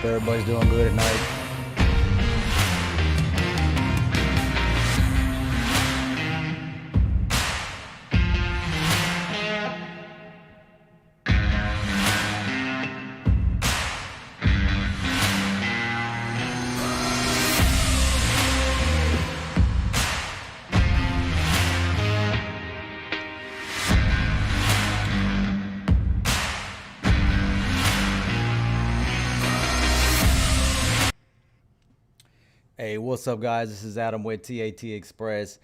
everybody's doing good at night. Hey, what's up, guys? This is Adam with TAT Express,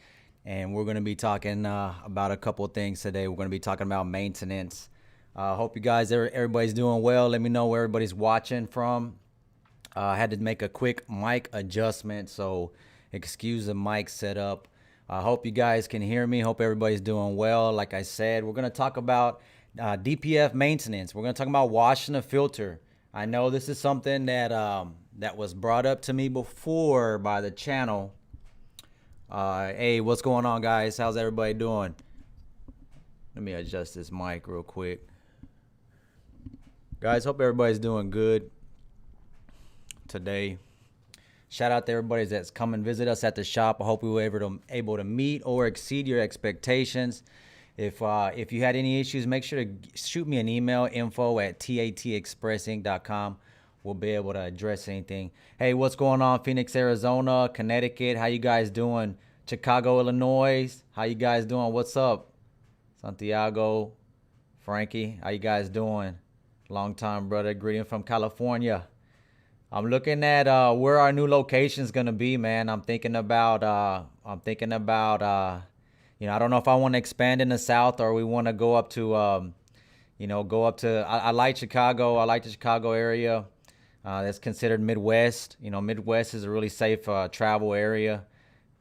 and we're going to be talking about a couple of things today. We're going to be talking about maintenance. Hope you guys, everybody's doing well. Let me know where everybody's watching from. I had to make a quick mic adjustment, so excuse the mic setup. I hope you guys can hear me. Hope everybody's doing well. Like I said, we're going to talk about DPF maintenance. We're going to talk about washing the filter. I know this is something that was brought up to me before by the channel. Hey, what's going on, guys? How's everybody doing? Let me adjust this mic real quick. Guys, hope everybody's doing good today. Shout out to everybody that's come and visit us at the shop. I hope we were able to meet or exceed your expectations. If you had any issues, make sure to shoot me an email, info@tatexpressinc.com. We'll be able to address anything. Hey, what's going on? Phoenix, Arizona, Connecticut. How you guys doing? Chicago, Illinois. How you guys doing? What's up? Santiago, Frankie. How you guys doing? Long time, brother. Greeting from California. I'm looking at where our new location's gonna be, man. I'm thinking about you know, I don't know if I want to expand in the South or we want to go up to I like Chicago. I like the Chicago area. That's considered Midwest. You know, Midwest is a really safe travel area.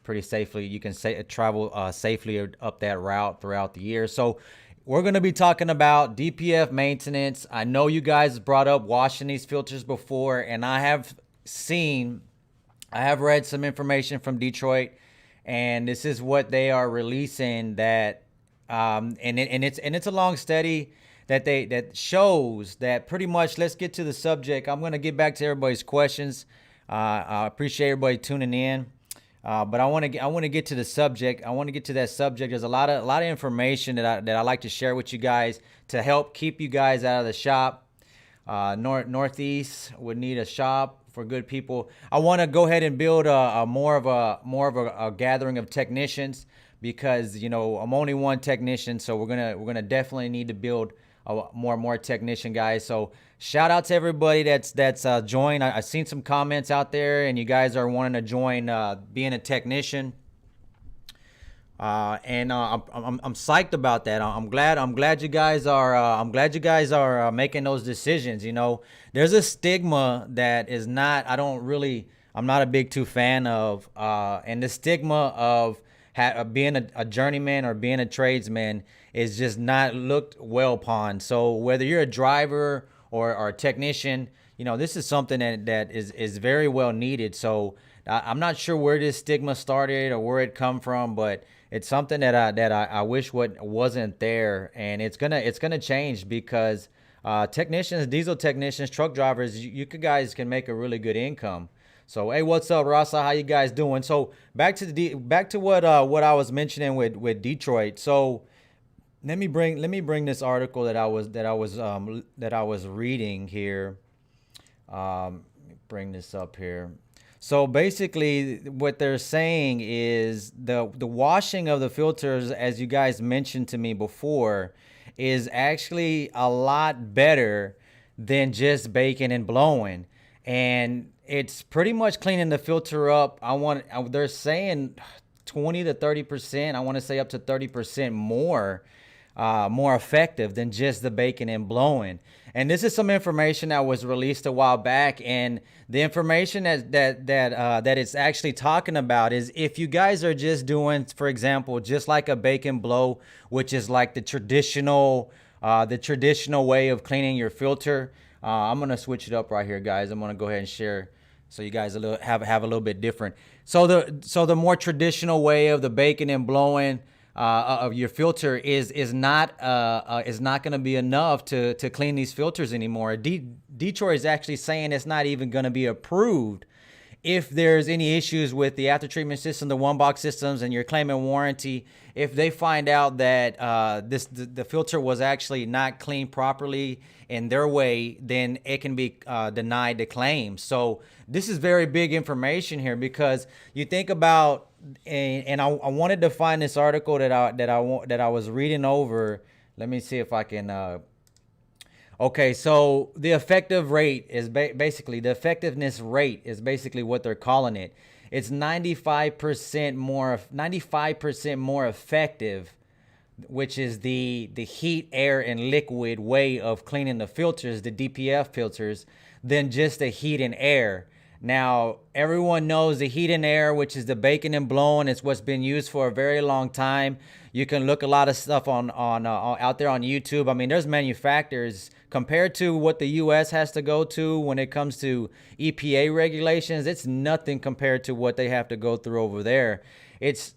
Pretty safely, you can travel safely up that route throughout the year. So we're going to be talking about DPF maintenance. I know you guys brought up washing these filters before, and I have read some information from Detroit, and this is what they are releasing. That and it's a long study that shows that pretty much. Let's get to the subject. I'm going to get back to everybody's questions. I appreciate everybody tuning in, but I want to get to the subject. I want to get to that subject. There's a lot of information that I like to share with you guys to help keep you guys out of the shop. Northeast would need a shop for good people. I want to go ahead and build a more of a gathering of technicians, because you know I'm only one technician, so we're gonna definitely need to build more technician guys. So shout out to everybody that's joined. I've seen some comments out there, and you guys are wanting to join being a technician. And I'm psyched about that. I'm glad you guys are making those decisions. You know, there's a stigma that is not. I'm not a big fan of. And the stigma of being a journeyman or being a tradesman is just not looked well upon. So whether you're a driver or a technician, you know, this is something that is very well needed. So I'm not sure where this stigma started or where it come from, but it's something that I wish wasn't there, and it's gonna change, because technicians, diesel technicians, truck drivers, you guys can make a really good income. So hey, what's up, Rasa? How you guys doing? So back to what I was mentioning with Detroit. So let me bring this article that I was reading here. Bring this up here. So basically, what they're saying is the washing of the filters, as you guys mentioned to me before, is actually a lot better than just baking and blowing, and it's pretty much cleaning the filter up. They're saying 20 to 30%. I want to say up to 30% more effective than just the baking and blowing. And this is some information that was released a while back, and the information that it's actually talking about is, if you guys are just doing, for example, just like a bake and blow, which is like the traditional way of cleaning your filter. I'm gonna switch it up right here, guys. I'm gonna go ahead and share so you guys have a little bit different. So the more traditional way of the baking and blowing, of your filter is not going to be enough to clean these filters anymore. Detroit is actually saying it's not even going to be approved if there's any issues with the after treatment system, the one box systems, and you're claiming warranty. If they find out that the filter was actually not cleaned properly in their way, then it can be denied the claim. So this is very big information here, because you think about, and I wanted to find this article that I was reading over. Let me see if I can. Okay, so the effective rate is basically the effectiveness rate is basically what they're calling it. It's 95% more effective, which is the heat, air, and liquid way of cleaning the filters, the DPF filters, than just the heat and air. Now, everyone knows the heat and air, which is the baking and blowing. It's what's been used for a very long time. You can look a lot of stuff on out there on YouTube. I mean, there's manufacturers, compared to what the U.S. has to go to when it comes to EPA regulations. It's nothing compared to what they have to go through over there.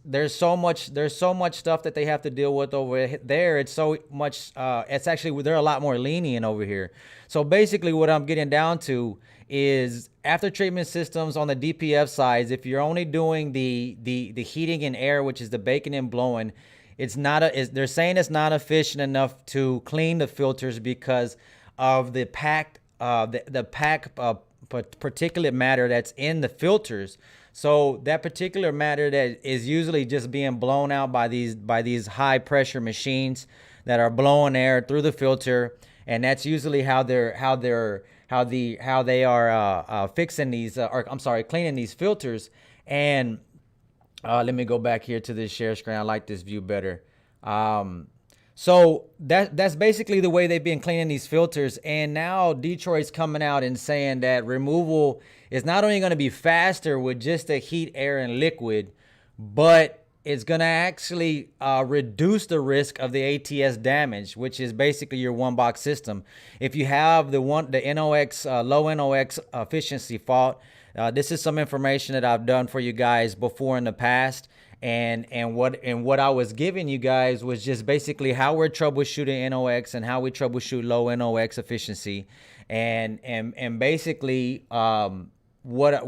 There's so much stuff that they have to deal with over there. It's so much. It's actually, they're a lot more lenient over here. So basically, what I'm getting down to is after treatment systems on the DPF sides. If you're only doing the heating and air, which is the baking and blowing, they're saying it's not efficient enough to clean the filters because of the packed particulate matter that's in the filters. So that particular matter that is usually just being blown out by these high pressure machines that are blowing air through the filter, and that's usually how they are fixing these, cleaning these filters. And let me go back here to this share screen. I like this view better. So that's basically the way they've been cleaning these filters. And now Detroit's coming out and saying that removal is not only going to be faster with just the heat, air, and liquid, but it's going to actually reduce the risk of the ATS damage, which is basically your one box system. If you have the NOx, low NOx efficiency fault, this is some information that I've done for you guys before in the past. And what I was giving you guys was just basically how we're troubleshooting NOx and how we troubleshoot low NOx efficiency, and basically I was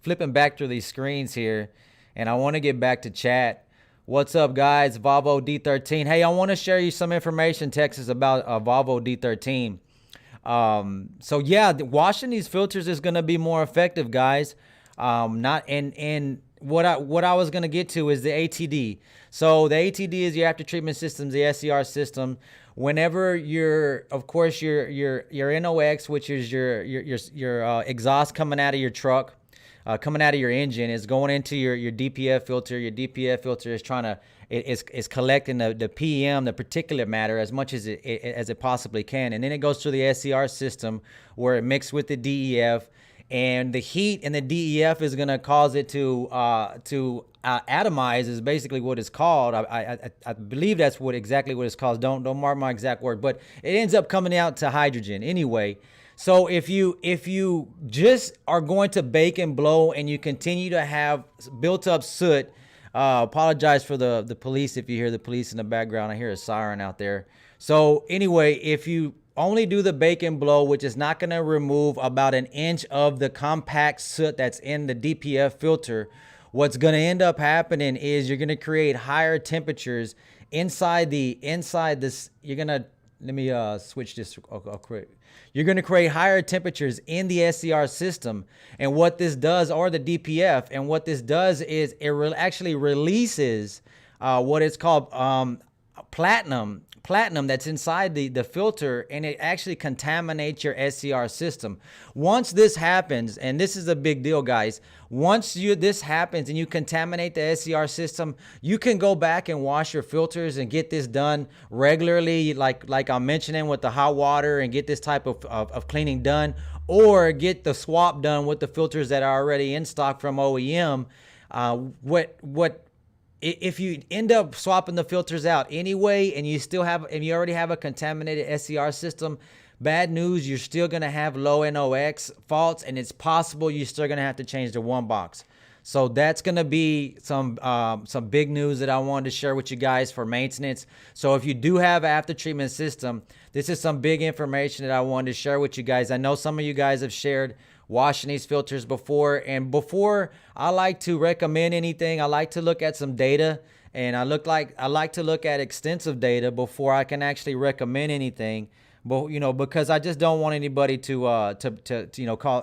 flipping back through these screens here, and I want to get back to chat. What's up, guys? Volvo D13. Hey, I want to share you some information, Texas, about Volvo D13. So yeah, washing these filters is going to be more effective, guys. What I was gonna get to is the ATD. So the ATD is your after treatment systems, the SCR system. Whenever your NOx, which is your exhaust coming out of your truck, coming out of your engine, is going into your DPF filter. Your DPF filter is is collecting the PM, the particulate matter, as much as it possibly can, and then it goes through the SCR system where it mixes with the DEF. And the heat in the DEF is going to cause it to atomize, is basically what it's called. I believe that's exactly what it's called. Don't mark my exact word, but it ends up coming out to hydrogen anyway. So if you just are going to bake and blow and you continue to have built up soot, apologize for the police if you hear the police in the background. I hear a siren out there. So anyway, if you only do the bake and blow, which is not going to remove about an inch of the compact soot that's in the DPF filter, what's going to end up happening is you're going to create higher temperatures inside this. You're going to, let me switch this quick. You're going to create higher temperatures in the SCR system. And what this does, or the DPF, and what this does is it actually releases what is called platinum that's inside the filter, and it actually contaminates your SCR system. Once this happens, and this is a big deal, guys, once this happens and you contaminate the SCR system, you can go back and wash your filters and get this done regularly, like I'm mentioning, with the hot water, and get this type of cleaning done, or get the swap done with the filters that are already in stock from OEM. If you end up swapping the filters out anyway, and you already have a contaminated SCR system, bad news, you're still going to have low NOx faults, and it's possible you're still going to have to change the one box. So that's gonna be some big news that I wanted to share with you guys for maintenance. So if you do have an after treatment system, this is some big information that I wanted to share with you guys. I know some of you guys have shared washing these filters before, and before I like to recommend anything, I like to look at some data, and I like to look at extensive data before I can actually recommend anything. But because I just don't want anybody to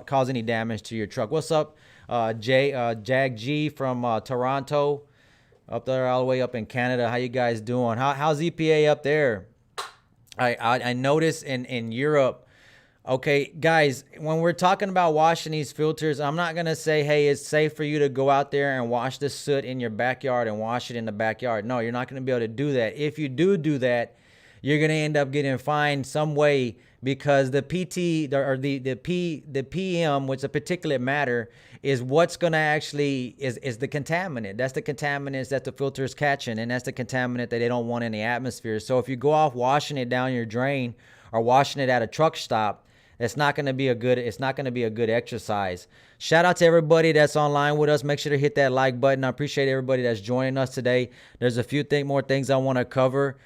cause any damage to your truck. What's up, Jag G from Toronto, up there all the way up in Canada? How you guys doing? How's EPA up there? I noticed in Europe. Okay, guys, when we're talking about washing these filters, I'm not going to say, hey, it's safe for you to go out there and wash the soot in your backyard and wash it in the backyard. No, you're not going to be able to do that. If you do that, you're going to end up getting fined some way, because the PT or the PM, which is a particulate matter, is what's going to actually is the contaminant. That's the contaminants that the filter is catching, and that's the contaminant that they don't want in the atmosphere. So if you go off washing it down your drain or washing it at a truck stop, it's not going to be a good exercise. Shout out to everybody that's online with us. Make sure to hit that like button. I appreciate everybody that's joining us today. There's a few more things I want to cover.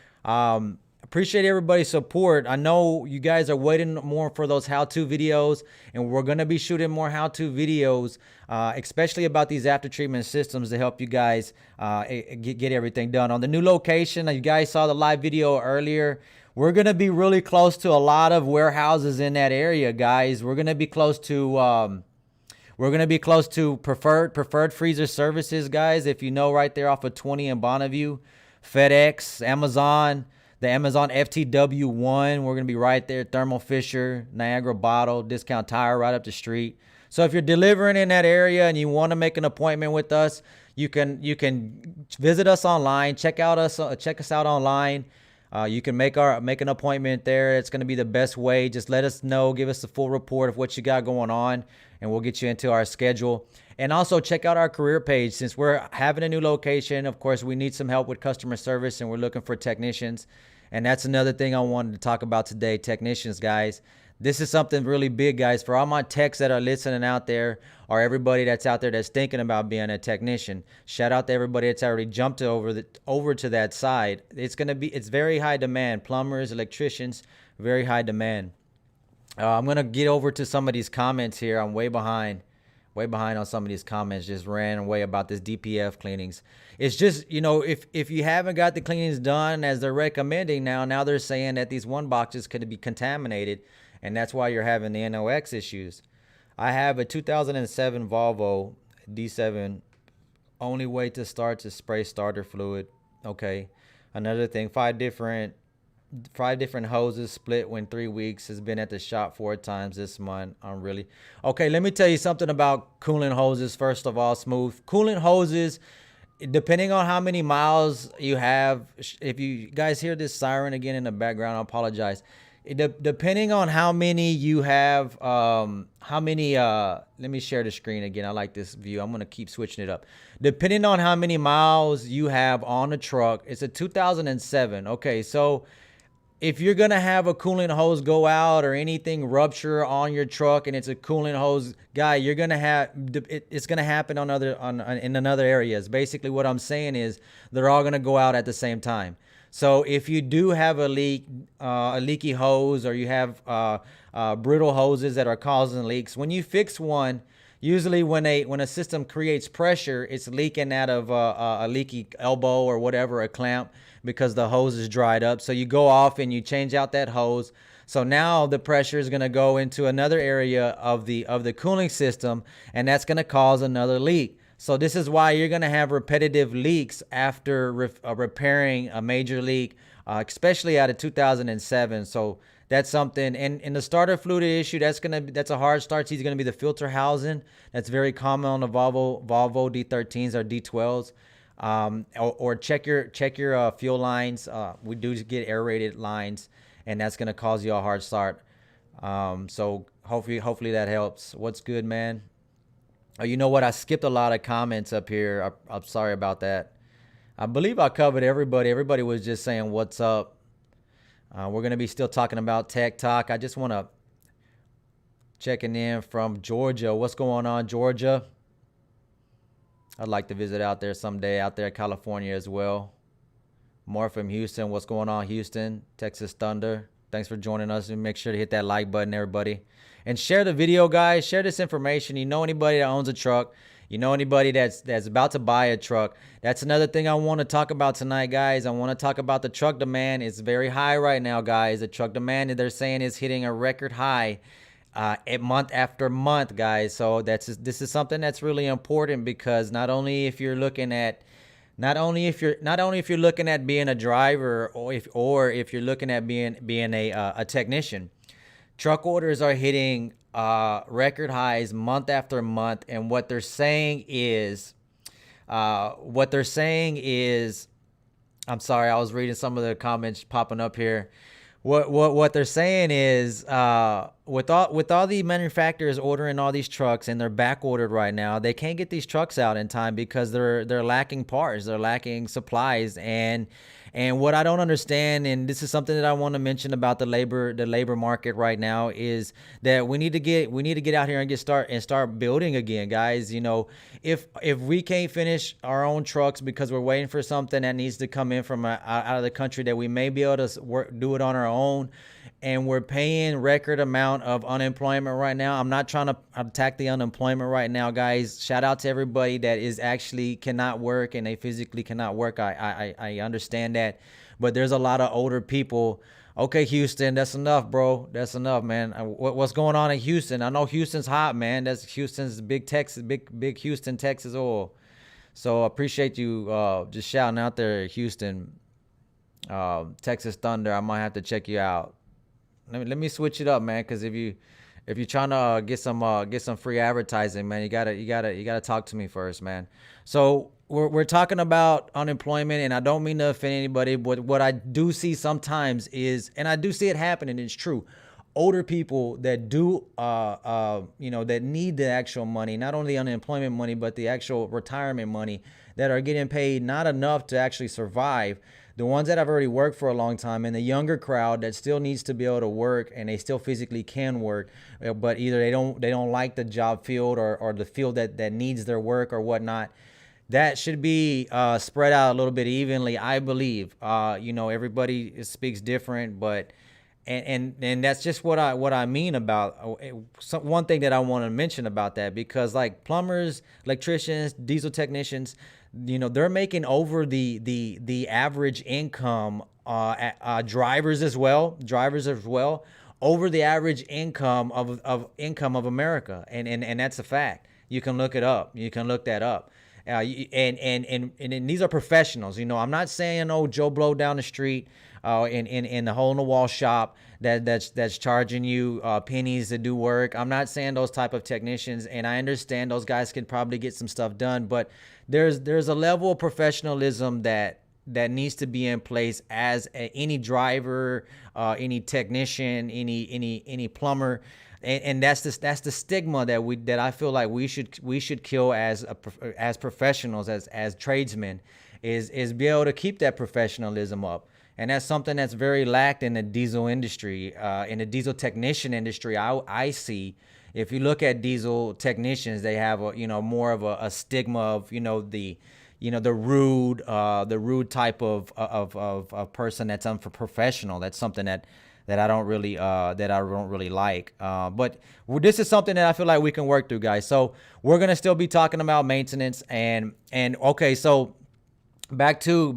Appreciate everybody's support. I know you guys are waiting more for those how-to videos, and we're going to be shooting more how-to videos, especially about these after treatment systems to help you guys get everything done. On the new location, you guys saw the live video earlier. We're going to be really close to a lot of warehouses in that area, guys. We're going to be close to preferred freezer services, guys. If you know, right there off of 20 in Bonneview, FedEx, Amazon, the Amazon FTW1. We're going to be right there. Thermo Fisher, Niagara Bottle, Discount Tire right up the street. So if you're delivering in that area and you want to make an appointment with us, you can visit us online. Check us out online. You can make an appointment there. It's going to be the best way. Just let us know. Give us a full report of what you got going on, and we'll get you into our schedule. And also check out our career page. Since we're having a new location, of course, we need some help with customer service, and we're looking for technicians. And that's another thing I wanted to talk about today, technicians, guys. This is something really big, guys. For all my techs that are listening out there, or everybody that's out there that's thinking about being a technician, shout out to everybody that's already jumped over to that side. It's very high demand. Plumbers, electricians, very high demand. I'm gonna get over to some of these comments here. I'm way behind on some of these comments. Just ran away about this DPF cleanings. It's just, if you haven't got the cleanings done as they're recommending now they're saying that these one boxes could be contaminated, and that's why you're having the NOx issues. I have a 2007 Volvo D7. Only way to start to spray starter fluid. Okay. Another thing, five different hoses split when 3 weeks. Has been at the shop 4 times this month. Okay, let me tell you something about coolant hoses. First of all, smooth coolant hoses, depending on how many miles you have. If you guys hear this siren again in the background, I apologize. Depending on how many you have, let me share the screen again. I like this view. I'm going to keep switching it up. Depending on how many miles you have on the truck, it's a 2007. Okay, so if you're going to have a coolant hose go out or anything rupture on your truck and it's a coolant hose, guy, you're going to have, it's going to happen in another areas. Basically what I'm saying is they're all going to go out at the same time. So if you do have a leaky hose, or you have brittle hoses that are causing leaks, when you fix one, usually when a system creates pressure, it's leaking out of a leaky elbow or whatever, a clamp, because the hose is dried up. So you go off and you change out that hose. So now the pressure is going to go into another area of the cooling system, and that's going to cause another leak. So this is why you're going to have repetitive leaks after repairing a major leak, especially out of 2007. So that's something. And in the starter fluid issue, that's a hard start. It's going to be the filter housing. That's very common on the Volvo D13s or D12s. Or check your fuel lines. We do get aerated lines, and that's going to cause you a hard start. So hopefully that helps. What's good, man? Oh, you know what? I skipped a lot of comments up here. I'm sorry about that. I believe I covered everybody. Everybody was just saying what's up. We're going to be still talking about Tech Talk. I just want to checking in from Georgia. What's going on, Georgia? I'd like to visit out there someday, out there in California as well. More from Houston. What's going on, Houston? Texas Thunder. Thanks for joining us, and make sure to hit that like button, everybody. And share the video, guys. Share this information. You know anybody that owns a truck. You know anybody that's about to buy a truck. That's another thing I want to talk about tonight, guys. I want to talk about the truck demand. It's very high right now, guys. The truck demand, they're saying, is hitting a record high month after month, guys. So this is something that's really important, because not only if you're looking at being a driver, or if you're looking at being a technician, truck orders are hitting record highs month after month. And what they're saying is, I'm sorry, I was reading some of the comments popping up here. What they're saying is, with all the manufacturers ordering all these trucks, and they're back ordered right now, they can't get these trucks out in time because they're lacking parts, they're lacking supplies. And what I don't understand, and this is something that I want to mention about the labor market right now, is that we need to get out here and start building again, guys. You know, if we can't finish our own trucks because we're waiting for something that needs to come in from out of the country, that we may be able to do it on our own, and we're paying record amount of unemployment right now. I'm not trying to attack the unemployment right now, guys. Shout out to everybody that is actually cannot work, and they physically cannot work. I understand that, but there's a lot of older people. Okay, Houston, that's enough, bro. That's enough, man. What's going on in Houston? I know Houston's hot, man. That's Houston's big Houston, Texas oil. So I appreciate you just shouting out there, Houston, Texas Thunder. I might have to check you out. Let me switch it up, man, because if you're trying to get some free advertising, man, you gotta talk to me first, man. So we're talking about unemployment, and I don't mean to offend anybody, but what I do see sometimes is, and I do see it happening, it's true, older people that do that need the actual money, not only the unemployment money, but the actual retirement money, that are getting paid not enough to actually survive. The ones that have already worked for a long time, and the younger crowd that still needs to be able to work, and they still physically can work, but either they don't like the job field, or the field that needs their work or whatnot. That should be spread out a little bit evenly, I believe. Everybody speaks different, but and that's just what I mean about one thing that I want to mention about that, because like plumbers, electricians, diesel technicians, they're making over the average income. Drivers as well, over the average income of America, and that's a fact. You can look it up. You can look that up. And these are professionals. I'm not saying Joe Blow down the street, in the hole in the wall shop that's charging you pennies to do work. I'm not saying those type of technicians, and I understand those guys can probably get some stuff done, but there's a level of professionalism that needs to be in place as any driver, any technician, any plumber. And that's the stigma that I feel like we should kill as professionals, as tradesmen, is be able to keep that professionalism up. And that's something that's very lacked in the diesel industry, in the diesel technician industry. I see, if you look at diesel technicians, they have more of a stigma of the rude type of person that's unprofessional. That's something that I don't really like. But this is something that I feel like we can work through, guys. So we're gonna still be talking about maintenance, and okay. So back to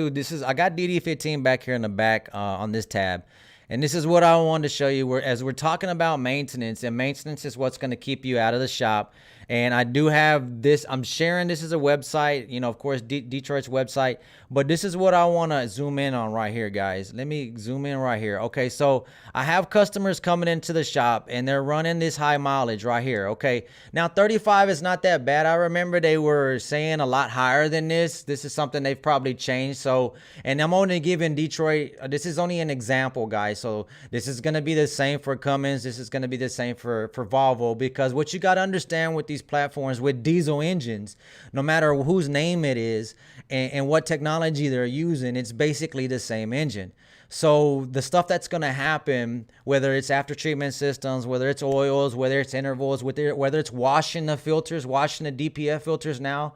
this is, I got DD15 back here in the back on this tab. And this is what I wanted to show you, as we're talking about maintenance, and maintenance is what's going to keep you out of the shop. And I do have this, I'm sharing, this is a website, of course, Detroit's website, but this is what I want to zoom in on right here, guys. Let me zoom in right here. Okay, so I have customers coming into the shop, and they're running this high mileage right here. Okay, now 35 is not that bad. I remember they were saying a lot higher than this. This is something they've probably changed. So, and I'm only giving Detroit, this is only an example, guys. So this is going to be the same for Cummins. This is going to be the same for Volvo, because what you got to understand with these platforms with diesel engines, no matter whose name it is and what technology they're using, it's basically the same engine. So the stuff that's going to happen, whether it's after treatment systems, whether it's oils, whether it's intervals, whether it's washing the filters, washing the DPF filters now,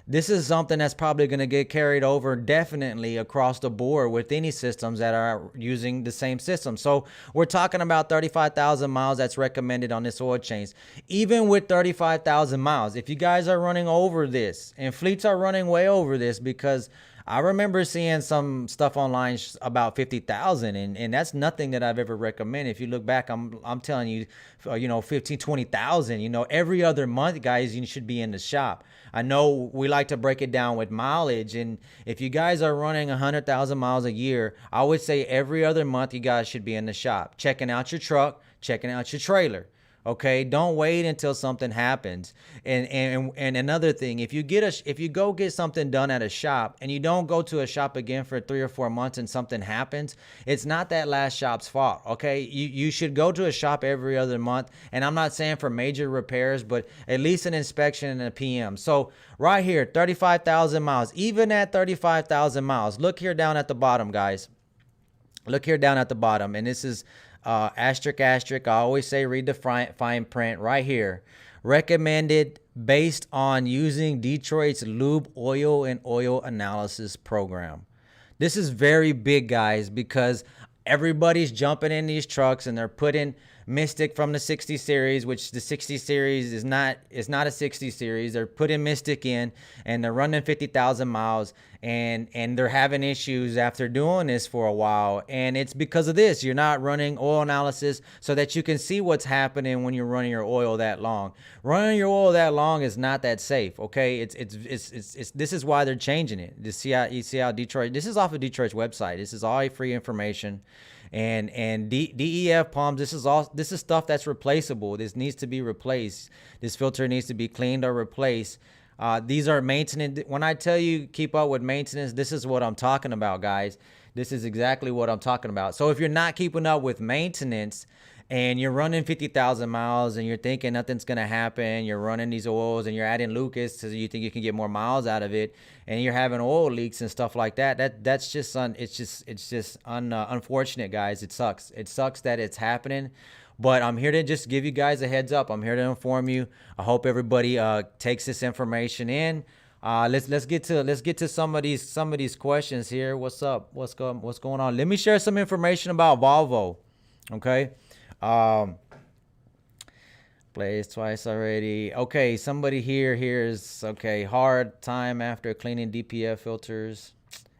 this is something that's probably going to get carried over definitely across the board with any systems that are using the same system. So we're talking about 35,000 miles that's recommended on this oil change. Even with 35,000 miles, if you guys are running over this, and fleets are running way over this, because I remember seeing some stuff online about 50,000, and that's nothing that I've ever recommended. If you look back, I'm telling you, 15, 20,000, every other month, guys, you should be in the shop. I know we like to break it down with mileage, and if you guys are running 100,000 miles a year, I would say every other month you guys should be in the shop, checking out your truck, checking out your trailer. Okay, don't wait until something happens. And another thing, if you go get something done at a shop and you don't go to a shop again for 3 or 4 months and something happens, it's not that last shop's fault. Okay, you should go to a shop every other month. And I'm not saying for major repairs, but at least an inspection and a PM. So right here, 35,000 miles. Even at 35,000 miles, look here down at the bottom, guys. Look here down at the bottom, and this is asterisk, asterisk. I always say read the fine print right here. Recommended based on using Detroit's lube oil and oil analysis program. This is very big, guys, because everybody's jumping in these trucks and they're putting Mystic from the 60 series, which the 60 series is not a 60 series. They're putting Mystic in and they're running 50,000 miles, and they're having issues after doing this for a while. And it's because of this. You're not running oil analysis so that you can see what's happening when you're running your oil that long. Running your oil that long is not that safe. Okay, it's this is why they're changing it. You see how Detroit. This is off of Detroit's website. This is all free information. And DEF pumps, this is stuff that's replaceable. This needs to be replaced. This filter needs to be cleaned or replaced. These are maintenance. When I tell you keep up with maintenance, this is what I'm talking about, guys. This is exactly what I'm talking about. So if you're not keeping up with maintenance and you're running 50,000 miles and you're thinking nothing's going to happen, you're running these oils and you're adding Lucas so you think you can get more miles out of it, and you're having oil leaks and stuff like that, that's just unfortunate, guys. It sucks. It sucks that it's happening. But I'm here to just give you guys a heads up. I'm here to inform you. I hope everybody takes this information in. Let's get to some of these questions here. What's up? What's going on? Let me share some information about Volvo. Okay. Plays twice already. Okay, somebody here's okay. Hard time after cleaning DPF filters.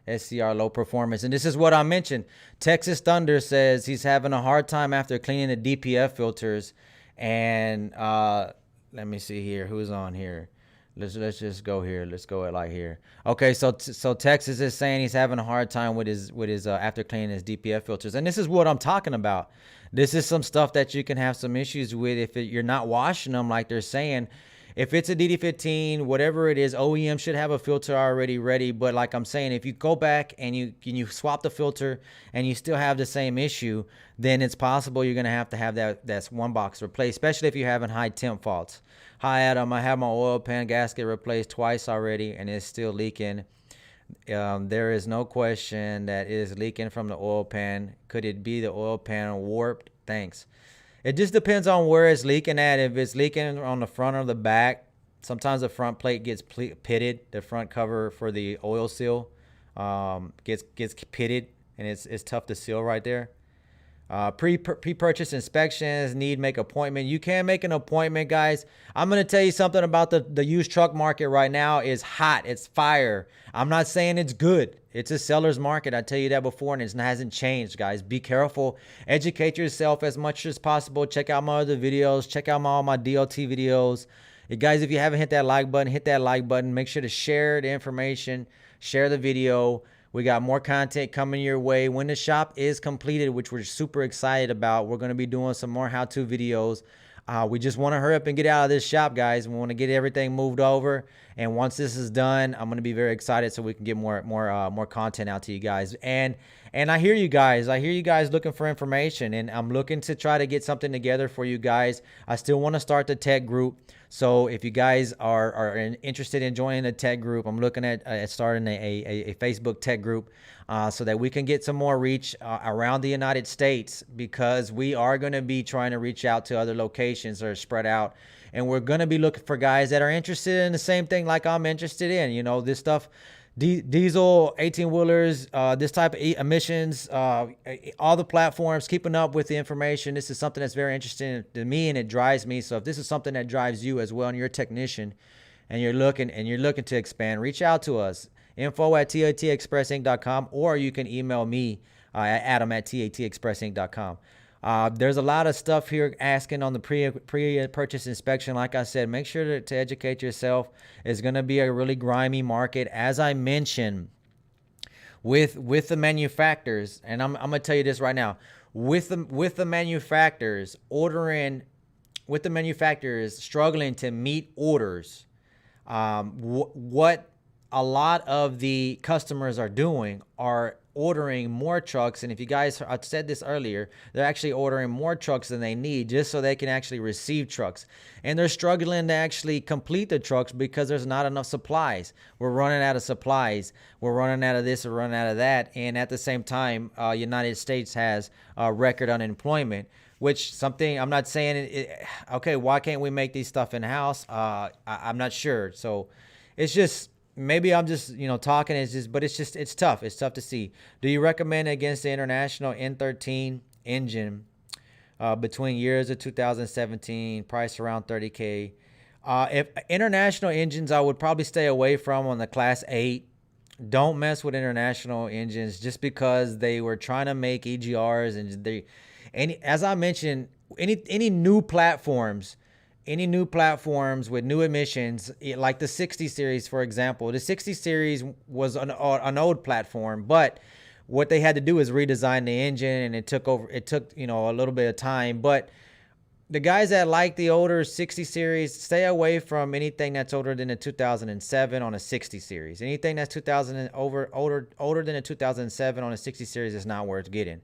SCR low performance. And this is what I mentioned. Texas Thunder says he's having a hard time after cleaning the DPF filters. And let me see here. Who's on here? Let's just go here. Let's go like here. Okay, so Texas is saying he's having a hard time with his after cleaning his DPF filters. And this is what I'm talking about. This is some stuff that you can have some issues with if you're not washing them like they're saying. If it's a DD15, whatever it is, OEM should have a filter already ready. But like I'm saying, if you go back and you swap the filter and you still have the same issue, then it's possible you're going to have that one box replaced, especially if you're having high temp faults. Hi, Adam. I have my oil pan gasket replaced twice already, and it's still leaking. There is no question that it is leaking from the oil pan. Could it be the oil pan warped? Thanks. It just depends on where it's leaking at. If it's leaking on the front or the back, sometimes the front plate gets pitted. The front cover for the oil seal gets pitted, and it's tough to seal right there. Pre-purchase inspections, make appointment. You can make an appointment, guys. I'm going to tell you something about the used truck market right now is hot. It's fire. I'm not saying it's good. It's a seller's market. I tell you that before, and it hasn't changed, guys. Be careful. Educate yourself as much as possible. Check out my other videos. Check out all my DLT videos. Guys, if you haven't hit that like button, hit that like button. Make sure to share the information. Share the video. We got more content coming your way. When the shop is completed, which we're super excited about, we're going to be doing some more how-to videos. We just want to hurry up and get out of this shop, guys. We want to get everything moved over. And once this is done, I'm going to be very excited so we can get more content out to you guys. And I hear you guys. I hear you guys looking for information, and I'm looking to try to get something together for you guys. I still want to start the tech group. So if you guys are interested in joining the tech group, I'm looking at starting a Facebook tech group so that we can get some more reach around the United States, because we are going to be trying to reach out to other locations that are spread out. and we're going to be looking for guys that are interested in the same thing like I'm interested in, you know, this stuff. Diesel 18-wheelers, this type of emissions, all the platforms, keeping up with the information. This is something that's very interesting to me, and it drives me. So if this is something that drives you as well, and you're a technician, and you're looking to expand, reach out to us. info@tatexpressinc.com, or you can email me at adam@tatexpressinc.com. There's a lot of stuff here asking on the pre-purchase inspection. Like I said, make sure to educate yourself. It's going to be a really grimy market, as I mentioned, with the manufacturers. And I'm going to tell you this right now, with the manufacturers struggling to meet orders, what a lot of the customers are doing are ordering more trucks. And if you guys, I said this earlier, they're actually ordering more trucks than they need just so they can actually receive trucks. And they're struggling to actually complete the trucks because there's not enough supplies. We're running out of supplies. We're running out of this, we're running out of that. And at the same time, United States has record unemployment, which something I'm not saying, okay, why can't we make these stuff in-house? I'm not sure. So it's just, maybe I'm just, talking. But it's tough. It's tough to see. Do you recommend against the international N13 engine between years of 2017, price around $30K? If international engines, I would probably stay away from on the Class 8. Don't mess with international engines just because they were trying to make EGRs, and as I mentioned, any new platforms. Any new platforms with new emissions, like the 60 series, for example. The 60 series was an old platform, but what they had to do is redesign the engine, and it took a little bit of time. But the guys that like the older 60 series, stay away from anything that's older than a 2007 on a 60 series. Anything that's older than a 2007 on a 60 series is not worth getting.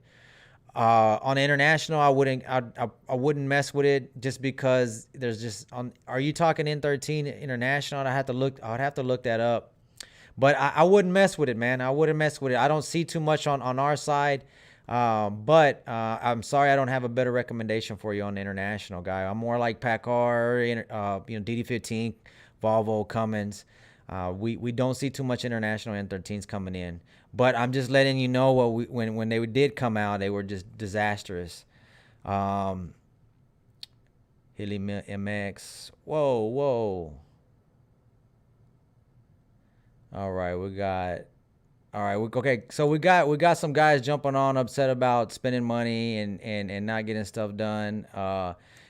On international, I wouldn't mess with it just because there's just are you talking N13 international? I'd have to look that up, but I wouldn't mess with it, man. I wouldn't mess with it. I don't see too much on our side, but I'm sorry I don't have a better recommendation for you on the international guy. I'm more like PACCAR, DD15, Volvo, Cummins. We don't see too much international N13s coming in, but I'm just letting you know when they did come out, they were just disastrous. Hilly MX. Whoa. Okay. So we got some guys jumping on, upset about spending money and not getting stuff done.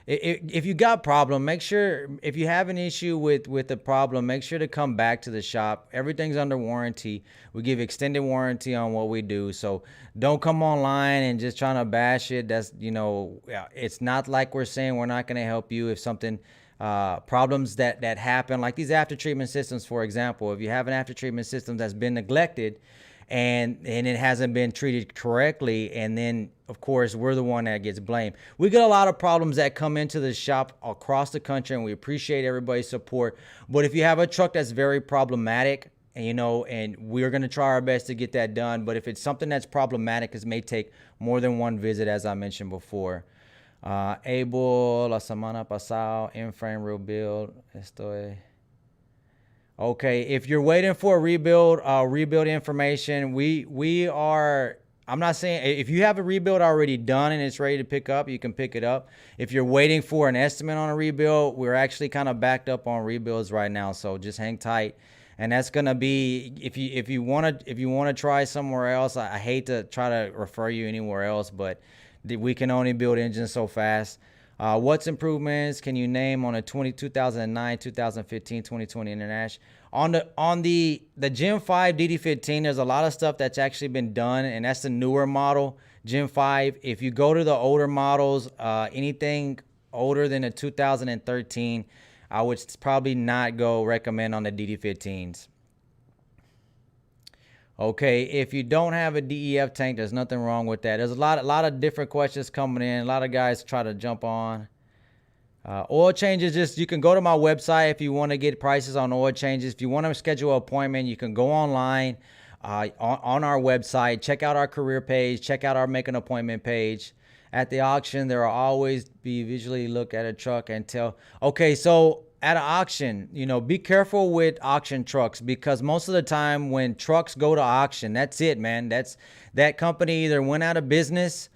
If you got problem, make sure, if you have an issue with the problem, make sure to come back to the shop. Everything's under warranty. We give extended warranty on what we do. So don't come online and just trying to bash it. That's, it's not like we're saying we're not going to help you if something, problems that happen, like these after treatment systems, for example. If you have an after treatment system that's been neglected and it hasn't been treated correctly, and then of course we're the one that gets blamed. We get a lot of problems that come into the shop across the country, and we appreciate everybody's support. But if you have a truck that's very problematic, and we're going to try our best to get that done, but if it's something that's problematic, it may take more than one visit, as I mentioned before. Able la semana pasada in frame rebuild estoy. Okay, if you're waiting for a rebuild information, we are, I'm not saying, if you have a rebuild already done and it's ready to pick up, you can pick it up. If you're waiting for an estimate on a rebuild, we're actually kind of backed up on rebuilds right now, so just hang tight. And that's gonna be, if you want to try somewhere else, I hate to try to refer you anywhere else, but we can only build engines so fast. What's improvements can you name on a 2009, 2015, 2020 International? On the Gen 5 DD15, there's a lot of stuff that's actually been done, and that's the newer model, Gen 5. If you go to the older models, anything older than a 2013, I would probably not go recommend on the DD15s. Okay, if you don't have a DEF tank, there's nothing wrong with that. There's a lot of different questions coming in. A lot of guys try to jump on. Oil changes, just you can go to my website if you want to get prices on oil changes. If you want to schedule an appointment, you can go online on our website, check out our career page, check out our make an appointment page. at the auction, there will always be visually look at a truck and tell. Okay, so at an auction, you know, be careful with auction trucks, because most of the time when trucks go to auction, that's it, man. That company either went out of business,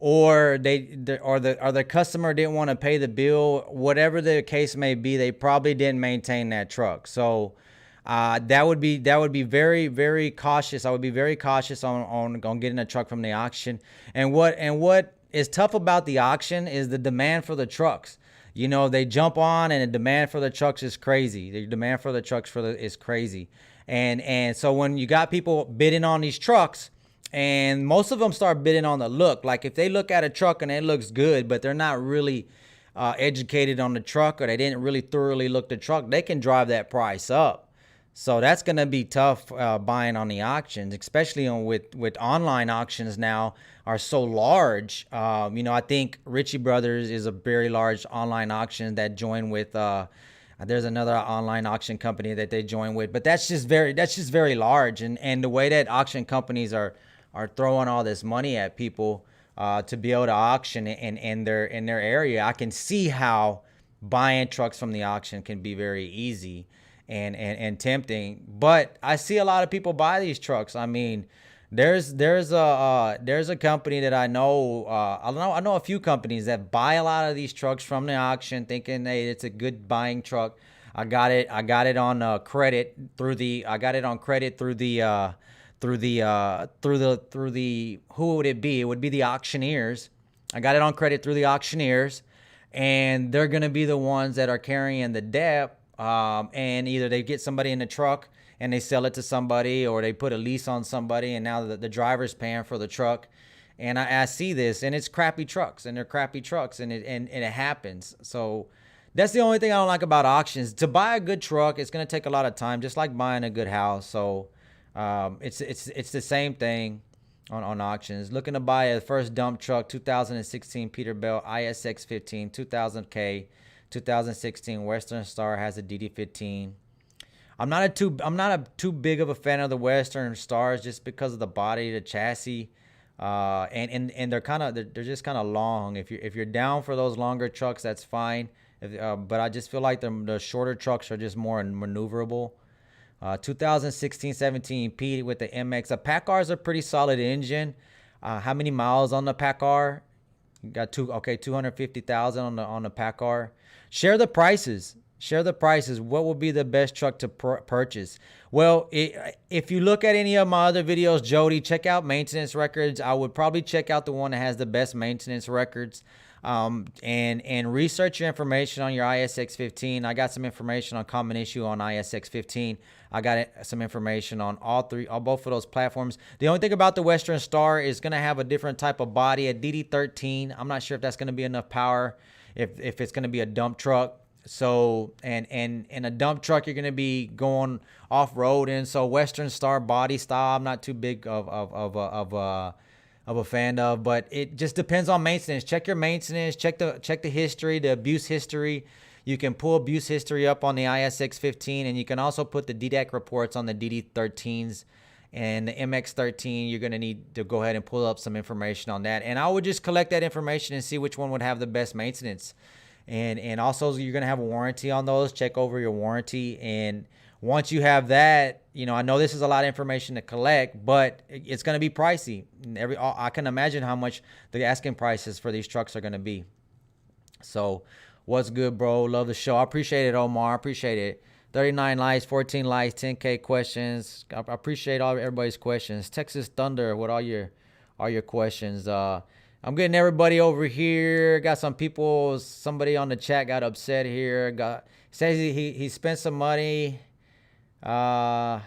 or the customer didn't want to pay the bill. Whatever the case may be, they probably didn't maintain that truck. So that would be very, very cautious. I would be very cautious on getting a truck from the auction. And what is tough about the auction is the demand for the trucks. You know, they jump on, and the demand for the trucks is crazy. The demand for the trucks is crazy. And so when you got people bidding on these trucks, and most of them start bidding on the look, like if they look at a truck and it looks good, but they're not really educated on the truck, or they didn't really thoroughly look the truck, they can drive that price up. So that's going to be tough buying on the auctions, especially with online auctions now are so large. You know, I think Ritchie Brothers is a very large online auction that joined with. There's another online auction company that they join with, but that's just very large. And the way that auction companies are throwing all this money at people to be able to auction in their area, I can see how buying trucks from the auction can be very easy and tempting. But I see a lot of people buy these trucks. I mean, there's a company that I know a few companies that buy a lot of these trucks from the auction, thinking, hey, it's a good buying truck. I got it on credit through the who would it be? It would be the auctioneers. I got it on credit through the auctioneers, and they're going to be the ones that are carrying the debt. And either they get somebody in the truck and they sell it to somebody, or they put a lease on somebody, and now the driver's paying for the truck. And I see this, and it's crappy trucks, and they're crappy trucks, and it happens. So that's the only thing I don't like about auctions. To buy a good truck, it's going to take a lot of time, just like buying a good house. So it's the same thing on auctions. Looking to buy a first dump truck, 2016 Peterbilt ISX 15, 2000K. 2016 Western Star has a DD15. I'm not too big of a fan of the Western Stars, just because of the body, the chassis, and they're just kind of long. If you're down for those longer trucks, that's fine. But I just feel like the shorter trucks are just more maneuverable. 2016-17 P with the MX. The PACCAR is a pretty solid engine. How many miles on the PACCAR? Got 250,000 on the PACCAR. Share the prices. What will be the best truck to purchase? Well, if you look at any of my other videos, Jody, check out maintenance records. I would probably check out the one that has the best maintenance records. And research your information on your ISX 15. I got some information on common issue on ISX 15. I got some information on both of those platforms. The only thing about the Western Star is going to have a different type of body, a DD13. I'm not sure if that's going to be enough power, if it's going to be a dump truck. So, and in a dump truck, you're going to be going off road. And so Western Star body style, I'm not too big of a fan of, but it just depends on maintenance. Check your maintenance, check the history, the abuse history. You can pull abuse history up on the ISX 15, and you can also put the DDAC reports on the DD13s and the MX13. You're going to need to go ahead and pull up some information on that. And I would just collect that information and see which one would have the best maintenance. And also, you're going to have a warranty on those. Check over your warranty. And once you have that, you know, I know this is a lot of information to collect, but it's going to be pricey. I can imagine how much the asking prices for these trucks are going to be. So what's good, bro? Love the show. I appreciate it, Omar. I appreciate it. 39 likes, 14 likes, 10K questions. I appreciate everybody's questions. Texas Thunder with all your questions. I'm getting everybody over here. Got some people. Somebody on the chat got upset here. Says he spent some money. I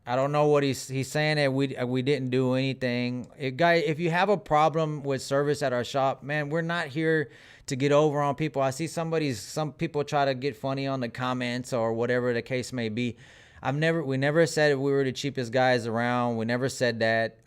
don't know what he's saying, that we didn't do anything. If you have a problem with service at our shop, man, we're not here to get over on people. I see some people try to get funny on the comments or whatever the case may be. We never said we were the cheapest guys around. We never said that.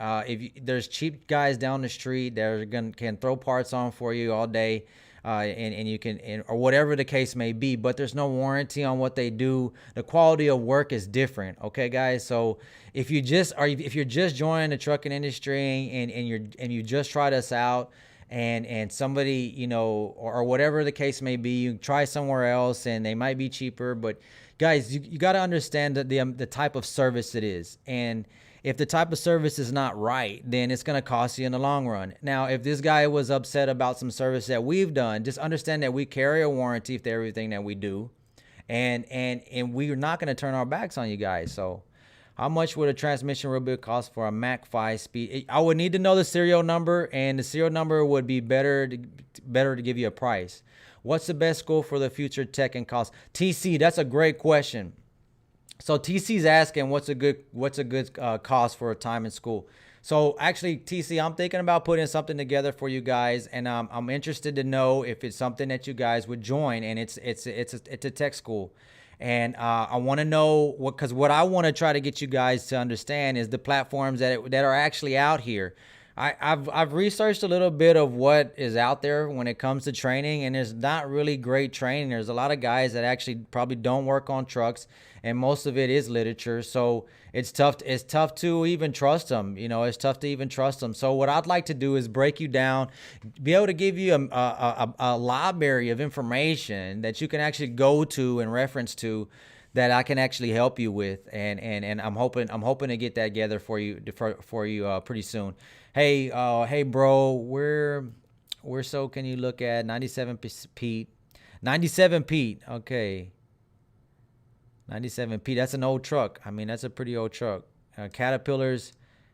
There's cheap guys down the street that can throw parts on for you all day. and you can, or whatever the case may be, but there's no warranty on what they do. The quality of work is different. Okay, guys. So if you're just joining the trucking industry and you just tried us out, and somebody, you know, or whatever the case may be, you try somewhere else and they might be cheaper, but guys, you got to understand that the type of service it is. And if the type of service is not right, then it's going to cost you in the long run. Now, if this guy was upset about some service that we've done, just understand that we carry a warranty for everything that we do. And we're not going to turn our backs on you guys. So how much would a transmission rebuild cost for a Mach 5 speed? I would need to know the serial number, and the serial number would be better to give you a price. What's the best school for the future tech and cost? TC, that's a great question. So TC's asking what's a good cost for a time in school. So actually, TC, I'm thinking about putting something together for you guys, and I'm interested to know if it's something that you guys would join, and it's a tech school. And I want to know because what I want to try to get you guys to understand is the platforms that are actually out here. I've researched a little bit of what is out there when it comes to training, and there's not really great training. There's a lot of guys that actually probably don't work on trucks, and most of it is literature. So it's tough to even trust them. You know, it's tough to even trust them. So what I'd like to do is break you down, be able to give you a library of information that you can actually go to and reference to, that I can actually help you with, and I'm hoping to get that together for you pretty soon. Hey bro, we're so can you look at 97 Pete, okay, 97 Pete. That's an old truck. I mean, that's a pretty old truck. Caterpillars.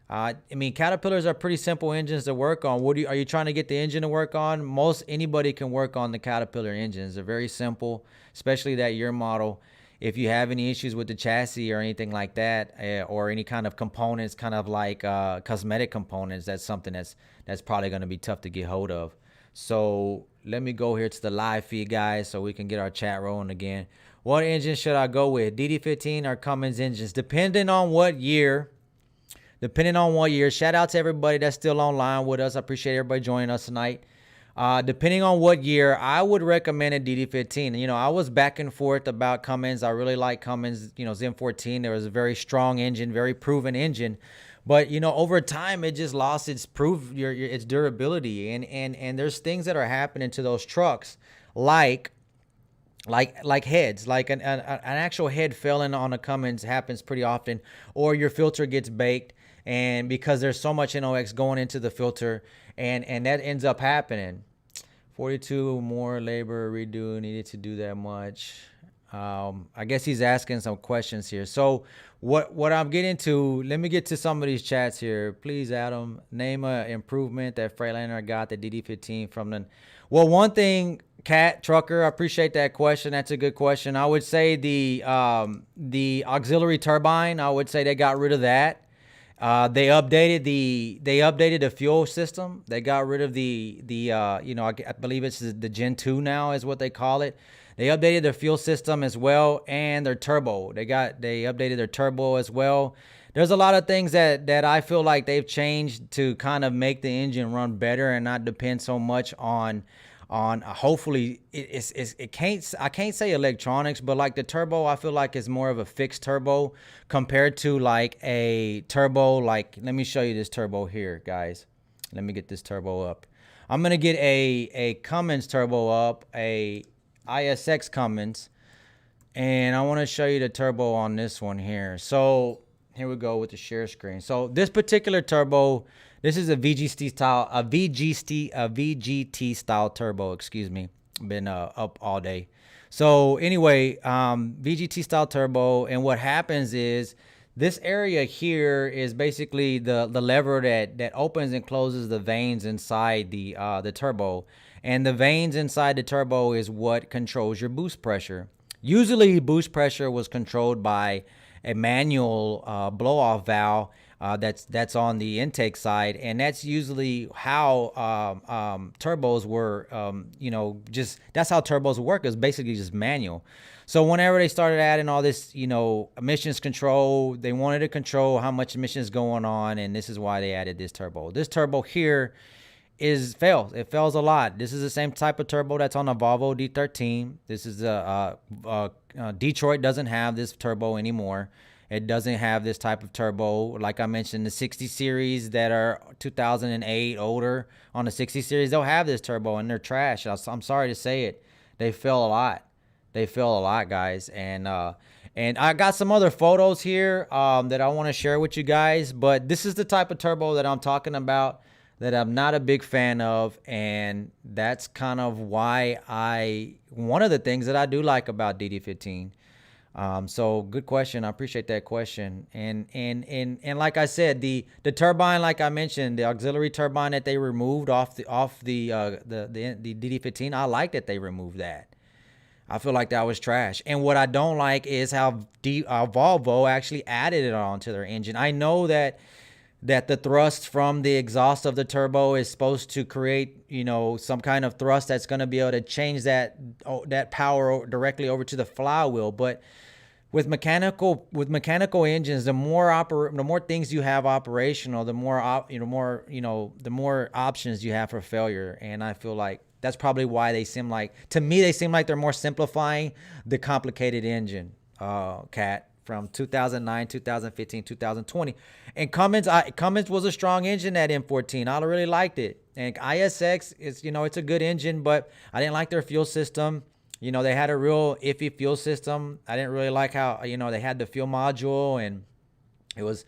I mean, Caterpillars are pretty simple engines to work on. Are you trying to get the engine to work on? Most anybody can work on the Caterpillar engines. They're very simple, especially that year model. If you have any issues with the chassis or anything like that, or any kind of components, kind of like cosmetic components, that's something that's probably going to be tough to get hold of. So let me go here to the live feed, guys, so we can get our chat rolling again. What engine should I go with? DD15 or Cummins engines? Depending on what year. Shout out to everybody that's still online with us. I appreciate everybody joining us tonight. Depending on what year, I would recommend a DD15. You know, I was back and forth about Cummins. I really like Cummins, you know, Zen 14. There was a very strong engine, very proven engine. But, you know, over time, it just lost its its durability. And there's things that are happening to those trucks, like heads, like an actual head failing on a Cummins happens pretty often, or your filter gets baked, and because there's so much NOx going into the filter, and that ends up happening. 42 more labor redo needed to do that much. I guess he's asking some questions here. So what I'm getting to, let me get to some of these chats here. Please, Adam, name a improvement that Freightliner got the DD15 from the. Well, one thing, Cat Trucker, I appreciate that question. That's a good question. I would say the auxiliary turbine, I would say they got rid of that. They updated the fuel system. They got rid of the you know, I believe it's the Gen 2 now is what they call it. They updated their fuel system as well, and their turbo. They updated their turbo as well. There's a lot of things that I feel like they've changed to kind of make the engine run better and not depend so much on hopefully I can't say electronics, but like the turbo, I feel like it's more of a fixed turbo compared to like a turbo. Like, let me show you this turbo here, guys. Let me get this turbo up. I'm gonna get a Cummins turbo up, a ISX Cummins, and I want to show you the turbo on this one here. So here we go with the share screen. So this particular turbo, this is a VGT style turbo, excuse me. Been up all day. So anyway, VGT style turbo, and what happens is this area here is basically the lever that opens and closes the vanes inside the turbo. And the vanes inside the turbo is what controls your boost pressure. Usually boost pressure was controlled by a manual blow-off valve that's on the intake side, and that's usually how turbos were, you know, just that's how turbos work, is basically just manual. So whenever they started adding all this, you know, emissions control, they wanted to control how much emissions going on, and this is why they added this turbo. This turbo here fails. It fails a lot. This is the same type of turbo that's on a Volvo D13. This is Detroit doesn't have this turbo anymore. It doesn't have this type of turbo. Like I mentioned, the 60 series that are 2008 older on the 60 series, they'll have this turbo and they're trash. I'm sorry to say it. They fail a lot. They fail a lot, guys. And I got some other photos here that I want to share with you guys. But this is the type of turbo that I'm talking about that I'm not a big fan of. And that's kind of why one of the things that I do like about DD15. So good question. I appreciate that question. And like I said, the turbine, like I mentioned, the auxiliary turbine that they removed off the DD15, I like that they removed that. I feel like that was trash. And what I don't like is how Volvo actually added it onto their engine. I know that the thrust from the exhaust of the turbo is supposed to create, some kind of thrust that's going to be able to change that power directly over to the flywheel. But with mechanical engines, the more things you have operational, the more options you have for failure. And I feel like that's probably why to me they seem like they're more simplifying the complicated engine, Cat, from 2009, 2015, 2020. And Cummins was a strong engine at M14. I really liked it. And ISX is, it's a good engine, but I didn't like their fuel system. They had a real iffy fuel system. I didn't really like how, they had the fuel module, and it was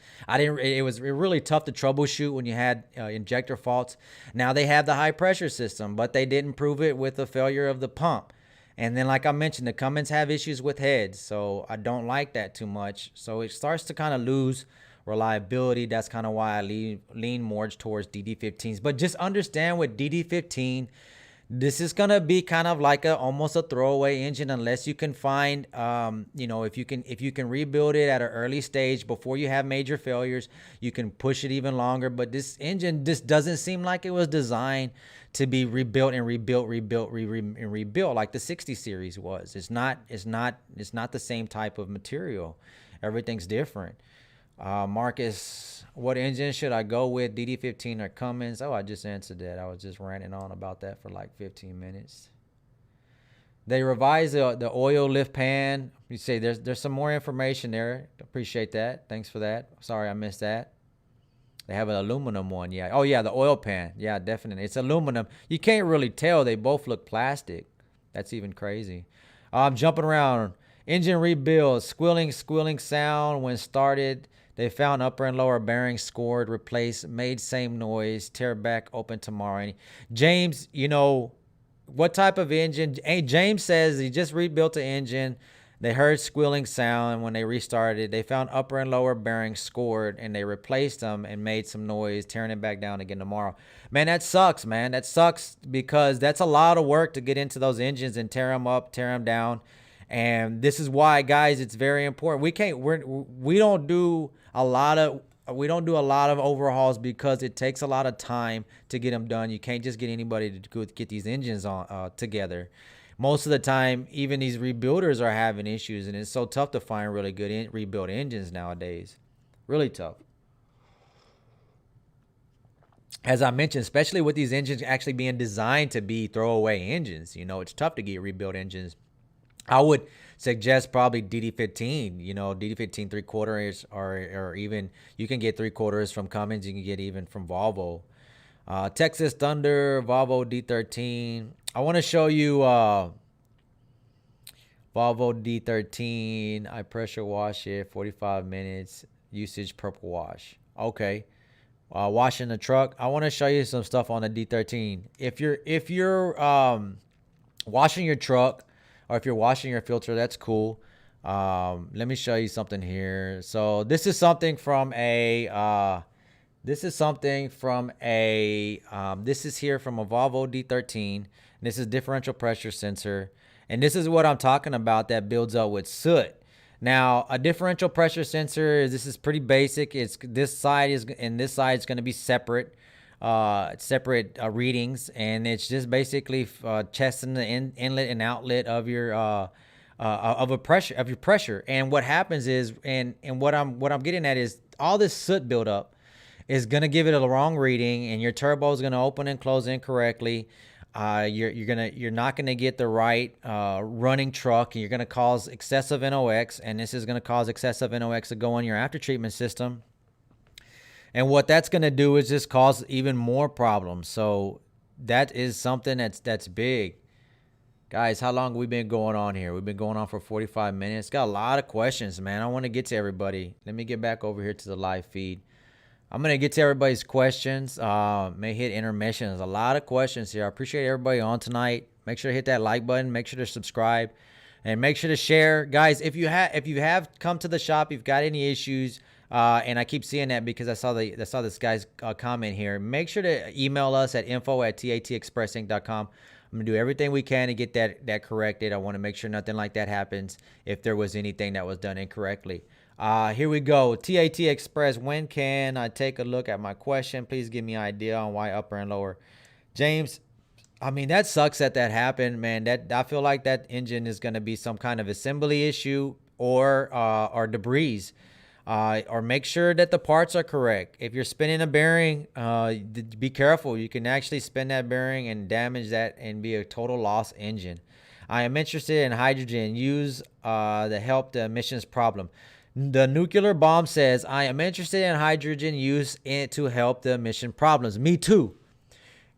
really tough to troubleshoot when you had injector faults. Now they have the high pressure system, but they didn't prove it with the failure of the pump. And then, like I mentioned, the Cummins have issues with heads, so I don't like that too much. So it starts to kind of lose reliability. That's kind of why I lean more towards DD15s. But just understand with DD15, this is gonna be kind of like almost a throwaway engine unless you can find, if you can rebuild it at an early stage before you have major failures, you can push it even longer. But this engine just doesn't seem like it was designed to be rebuilt like the 60 series was. It's not the same type of material. Everything's different. Marcus, what engine should I go with, DD15 or Cummins? Oh, I just answered that. I was just ranting on about that for like 15 minutes. They revised the oil lift pan. You say there's some more information there. Appreciate that. Thanks for that. Sorry I missed that. They have an aluminum one. Yeah. Oh yeah, the oil pan. Yeah, definitely. It's aluminum. You can't really tell. They both look plastic. That's even crazy. I'm jumping around. Engine rebuild. Squealing sound when started. They found upper and lower bearings scored, replaced, made same noise, tear back, open tomorrow. James, what type of engine? Hey, James says he just rebuilt the engine. They heard squealing sound when they restarted. They found upper and lower bearings scored, and they replaced them and made some noise, tearing it back down again tomorrow. Man, that sucks, man. That sucks because that's a lot of work to get into those engines and tear them up, tear them down. And this is why, guys, it's very important. We don't do a lot of overhauls because it takes a lot of time to get them done. You can't just get anybody to get these engines on together. Most of the time, even these rebuilders are having issues, and it's so tough to find really good rebuilt engines nowadays. Really tough. As I mentioned, especially with these engines actually being designed to be throwaway engines, it's tough to get rebuilt engines. I would suggest probably DD15, DD15 3/4 or even you can get 3/4 from Cummins. You can get even from Volvo. Texas Thunder, Volvo D13. I want to show you Volvo D13. I pressure wash it, 45 minutes, usage purple wash. Okay. Washing the truck. I want to show you some stuff on the D13. If you're washing your truck, or if you're washing your filter, that's cool. Let me show you something here. So this is something from a this is here from a Volvo D13. This is differential pressure sensor, and this is what I'm talking about that builds up with soot. Now, a differential pressure sensor, this is pretty basic. It's this side is going to be separate. Readings, and it's just basically testing the inlet and outlet of your pressure. And what happens is, and what I'm getting at is all this soot buildup is going to give it a wrong reading, and your turbo is going to open and close incorrectly. You're not gonna get the right running truck. You're gonna cause excessive NOx, and this is gonna cause excessive NOx to go on your after treatment system. And what that's gonna do is just cause even more problems. So that is something that's big. Guys, how long have we been going on here? We've been going on for 45 minutes. Got a lot of questions, man. I want to get to everybody. Let me get back over here to the live feed. I'm going to get to everybody's questions. May hit intermission. There's a lot of questions here. I appreciate everybody on tonight. Make sure to hit that like button. Make sure to subscribe. And make sure to share. Guys, if you have come to the shop, you've got any issues, and I keep seeing that because I saw this guy's comment here. Make sure to email us at info@tatexpressinc.com. I'm going to do everything we can to get that corrected. I want to make sure nothing like that happens if there was anything that was done incorrectly. Here we go. TAT Express, when can I take a look at my question? Please give me an idea on why upper and lower. James, I mean, that sucks that happened, man. I feel like that engine is going to be some kind of assembly issue or debris. Or make sure that the parts are correct. If you're spinning a bearing, be careful. You can actually spin that bearing and damage that and be a total loss engine. I am interested in hydrogen use to help the emissions problem. The nuclear bomb says, I am interested in hydrogen use to help the emission problems. Me too.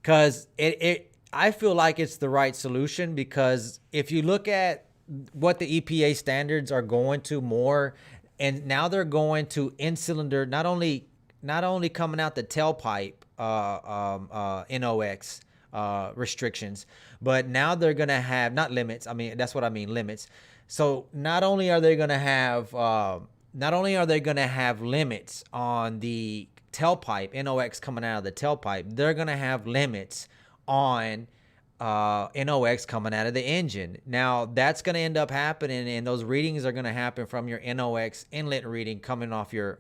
Because I feel like it's the right solution, because if you look at what the EPA standards are going to more, and now they're going to in-cylinder, not only coming out the tailpipe NOx restrictions, but now they're going to have, not limits, I mean, that's what I mean, limits. So not only are they going to have limits on the tailpipe, NOx coming out of the tailpipe, they're going to have limits on NOx coming out of the engine. Now that's going to end up happening, and those readings are going to happen from your NOx inlet reading coming off your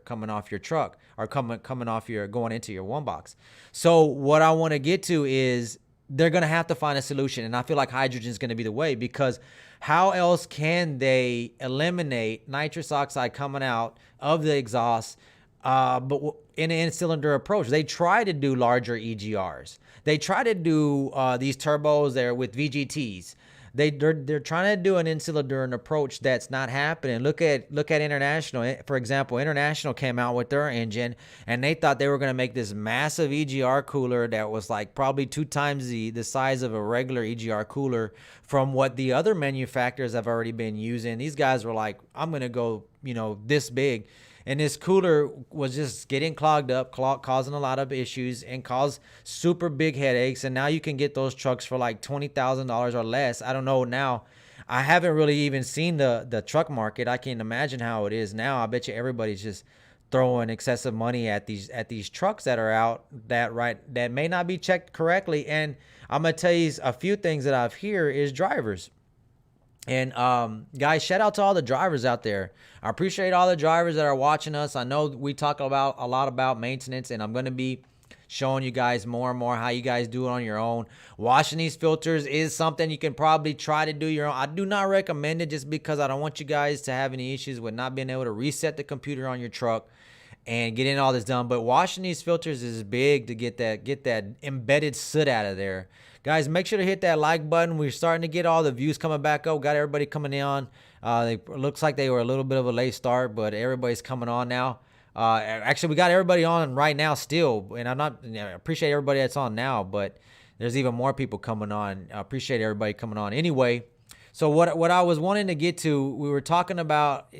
truck, or coming off going into your one box. So what I want to get to is they're going to have to find a solution, and I feel like hydrogen is going to be the way, because how else can they eliminate nitrous oxide coming out of the exhaust? But in an in-cylinder approach, they try to do larger EGRs. They try to do these turbos there with VGTs. They're trying to do an in-cylinder approach that's not happening. Look at International, for example. International came out with their engine, and they thought they were going to make this massive EGR cooler that was like probably 2 times the size of a regular EGR cooler from what the other manufacturers have already been using. These guys were like, I'm going to go, this big. And this cooler was just getting clogged up, causing a lot of issues, and caused super big headaches. And now you can get those trucks for like $20,000 or less. I don't know now. I haven't really even seen the truck market. I can't imagine how it is now. I bet you everybody's just throwing excessive money at these trucks that are out that may not be checked correctly. And I'm gonna tell you a few things that I've heard is drivers. And guys, shout out to all the drivers out there. I appreciate all the drivers that are watching us. I know we talk a lot about maintenance, and I'm going to be showing you guys more and more how you guys do it on your own. Washing these filters is something you can probably try to do your own. I do not recommend it, just because I don't want you guys to have any issues with not being able to reset the computer on your truck and getting all this done. But washing these filters is big to get that embedded soot out of there. Guys, make sure to hit that like button. We're starting to get all the views coming back up. Got everybody coming on. It looks like they were a little bit of a late start, but everybody's coming on now. Actually, we got everybody on right now still, and I appreciate everybody that's on now, but there's even more people coming on. I appreciate everybody coming on. Anyway, so what I was wanting to get to, we were talking about,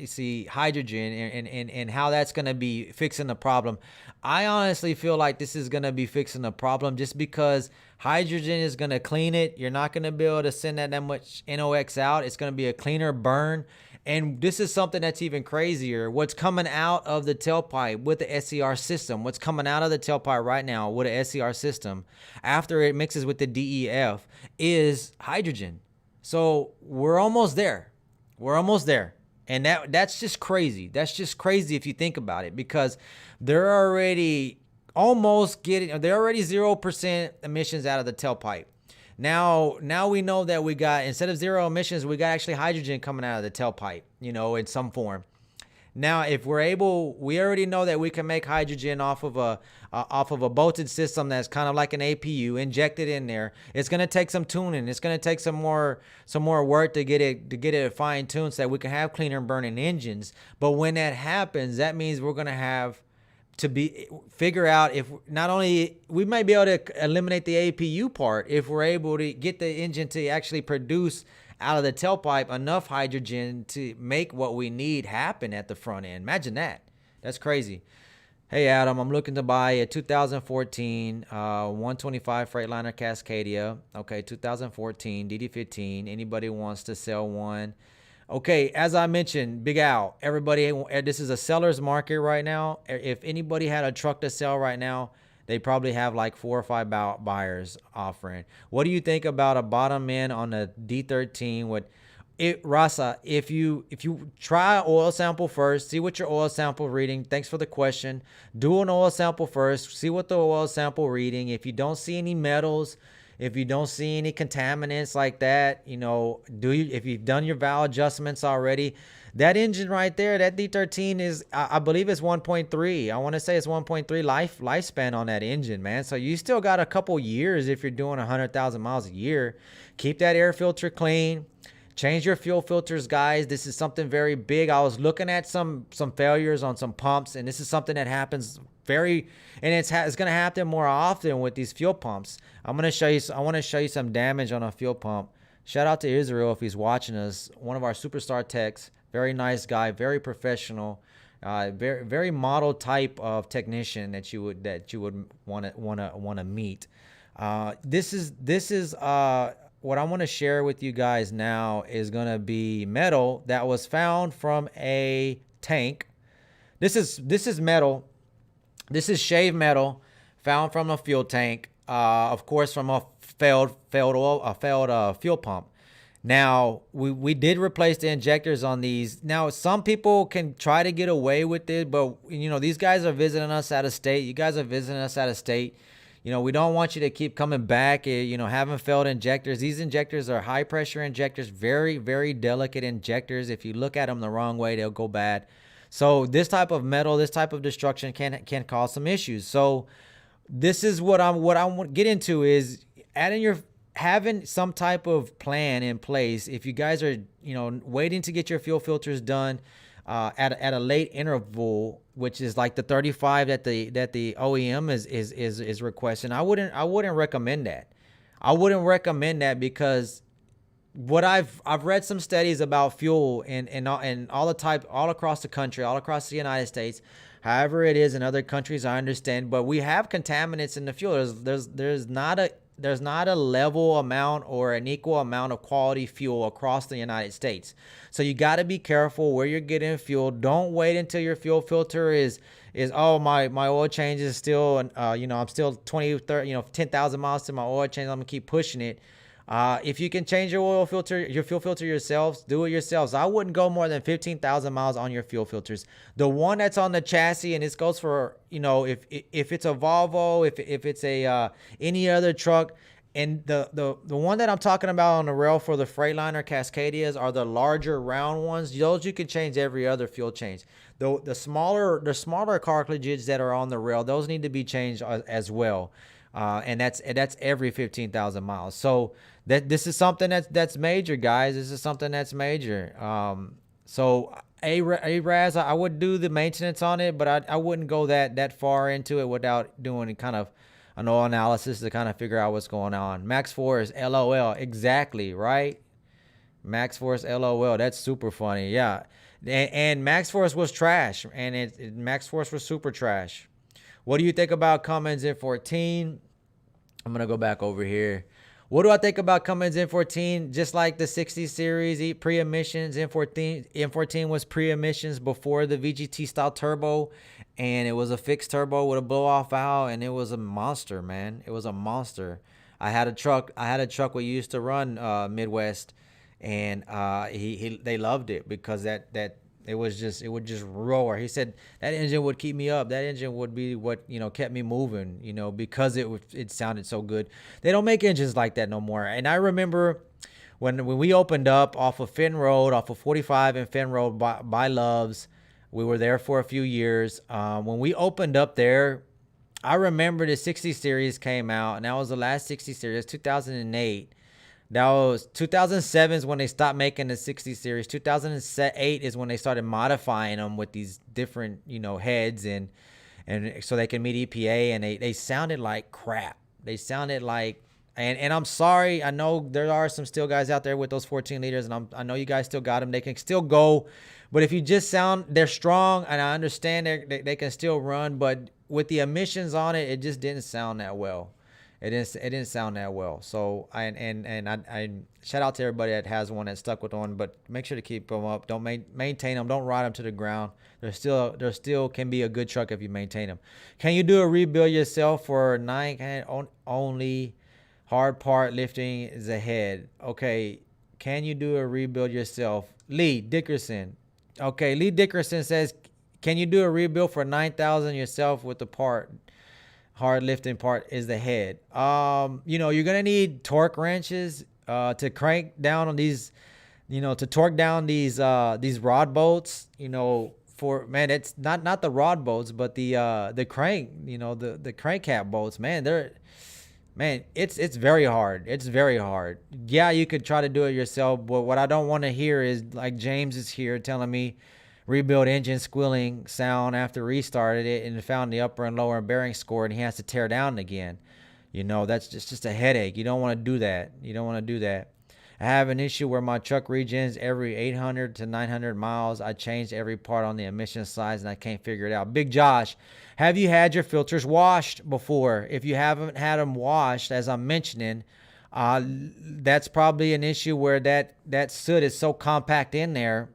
hydrogen and how that's going to be fixing the problem. I honestly feel like this is going to be fixing the problem, just because hydrogen is going to clean it. You're not going to be able to send that much NOx out. It's going to be a cleaner burn. And this is something that's even crazier. What's coming out of the tailpipe with the SCR system, what's coming out of the tailpipe right now with the SCR system, after it mixes with the DEF, is hydrogen. So we're almost there. We're almost there. And that's just crazy. That's just crazy if you think about it, because they're already 0% emissions out of the tailpipe. Now we know that we got, instead of zero emissions, we got actually hydrogen coming out of the tailpipe, in some form. Now, if we're able, we already know that we can make hydrogen off of a bolted system that's kind of like an APU, injected in there. It's gonna take some tuning. It's gonna take some more work to get it fine tuned so that we can have cleaner burning engines. But when that happens, that means we're gonna have to figure out if not only we might be able to eliminate the APU part if we're able to get the engine to actually produce out of the tailpipe enough hydrogen to make what we need happen at the front end. Imagine that. That's crazy. Hey Adam, I'm looking to buy a 2014 125 Freightliner Cascadia. Okay, 2014 DD15. Anybody wants to sell one? Okay, as I mentioned, Big Al, everybody, this is a seller's market right now. If anybody had a truck to sell right now, they probably have like 4 or 5 buyers offering. What do you think about a bottom end on a D13 with it, Rasa? If you try oil sample first, see what your oil sample reading. Thanks for the question. Do an oil sample first, see what the oil sample reading. If you don't see any metals, if you don't see any contaminants like that, you know, if you've done your valve adjustments already, that engine right there, that D13 is, I believe it's 1.3. I want to say it's 1.3 lifespan on that engine, man. So you still got a couple years if you're doing 100,000 miles a year. Keep that air filter clean. Change your fuel filters, guys. This is something very big. I was looking at some failures on some pumps, and this is something that happens it's going to happen more often with these fuel pumps. I want to show you some damage on a fuel pump. Shout out to Israel if he's watching us. One of our superstar techs, very nice guy, very professional, very model type of technician that you would want to meet. This is what I want to share with you guys now is going to be metal that was found from a tank. This is metal. This is shaved metal found from a fuel tank, of course, from a failed fuel pump. Now, we did replace the injectors on these. Now, some people can try to get away with it, but, you know, these guys are visiting us out of state. You guys are visiting us out of state. You know, we don't want you to keep coming back, you know, having failed injectors. These injectors are high pressure injectors, very, very delicate injectors. If you look at them the wrong way, they'll go bad. So this type of metal, this type of destruction can cause some issues. So this is what I want to get into is having some type of plan in place. If you guys are, you know, waiting to get your fuel filters done at a late interval, which is like the 35 that the OEM is requesting, I wouldn't recommend that. I wouldn't recommend that because what I've read some studies about fuel and all across the country, all across the United States, however it is in other countries, I understand, but we have contaminants in the fuel. There's not a level amount or an equal amount of quality fuel across the United States. So you got to be careful where you're getting fuel. Don't wait until your fuel filter is oh, my oil change is still you know, I'm still 20, 30, you know, 10,000 miles to my oil change. I'm gonna keep pushing it. If you can change your fuel filter yourselves, do it yourselves. I wouldn't go more than 15,000 miles on your fuel filters. The one that's on the chassis, and this goes for, you know, if it's a Volvo, if it's a any other truck, and the one that I'm talking about on the rail for the Freightliner Cascadias are the larger round ones. Those you can change every other fuel change. The smaller cartridges that are on the rail, those need to be changed as well. And that's every 15,000 miles. So this is something that's major, guys. This is something that's major. So Raz, I would do the maintenance on it, but I wouldn't go that far into it without doing kind of an oil analysis to kind of figure out what's going on. Max Force, LOL, exactly, right? Max Force, LOL, that's super funny, yeah. And Max Force was trash, and Max Force was super trash. What do you think about Cummins N14? I'm going to go back over here. What do I think about Cummins N14? Just like the 60 series, pre-emissions, N14 was pre-emissions before the VGT style turbo, and it was a fixed turbo with a blow-off valve, and it was a monster, man. It was a monster. I had a truck we used to run Midwest, and they loved it because it would just roar. He said that engine would keep me up. That engine would be what, you know, kept me moving, you know, because it sounded so good. They don't make engines like that no more. And I remember when we opened up off of Fenn Road, off of 45 and Fenn Road by Love's, We were there for a few years. When we opened up there, I remember the 60 series came out, and that was the last 60 series, 2008. That was 2007 is when they stopped making the 60 series. 2008 is when they started modifying them with these different, heads and so they can meet EPA, and they sounded like crap. They sounded like, and I'm sorry, I know there are some still guys out there with those 14 liters, and I know you guys still got them. They can still go, but if you just they're strong, and I understand they can still run, but with the emissions on it, it just didn't sound that well. It didn't sound that well. So I shout out to everybody that has one, that stuck with one, but make sure to keep them up. Don't maintain them. Don't ride them to the ground. There still can be a good truck if you maintain them. Can you do a rebuild yourself for 9 only? Hard part lifting is ahead. Okay, can you do a rebuild yourself? Lee Dickerson. Okay, Lee Dickerson says, can you do a rebuild for 9,000 yourself with the part? Hard lifting part is the head. You're gonna need torque wrenches to crank down on these, to torque down these rod bolts. It's not the rod bolts, but the crank, the crankcap bolts. It's very hard. It's very hard. Yeah, you could try to do it yourself, but what I don't want to hear is like James is here telling me rebuild engine squealing sound after restarted it and found the upper and lower bearing score, and he has to tear down again. That's just a headache. You don't want to do that. I have an issue where my truck regens every 800 to 900 miles. I changed every part on the emission size and I can't figure it out. Big Josh, have you had your filters washed before? If you haven't had them washed, as I'm mentioning, that's probably an issue where that soot is so compact in there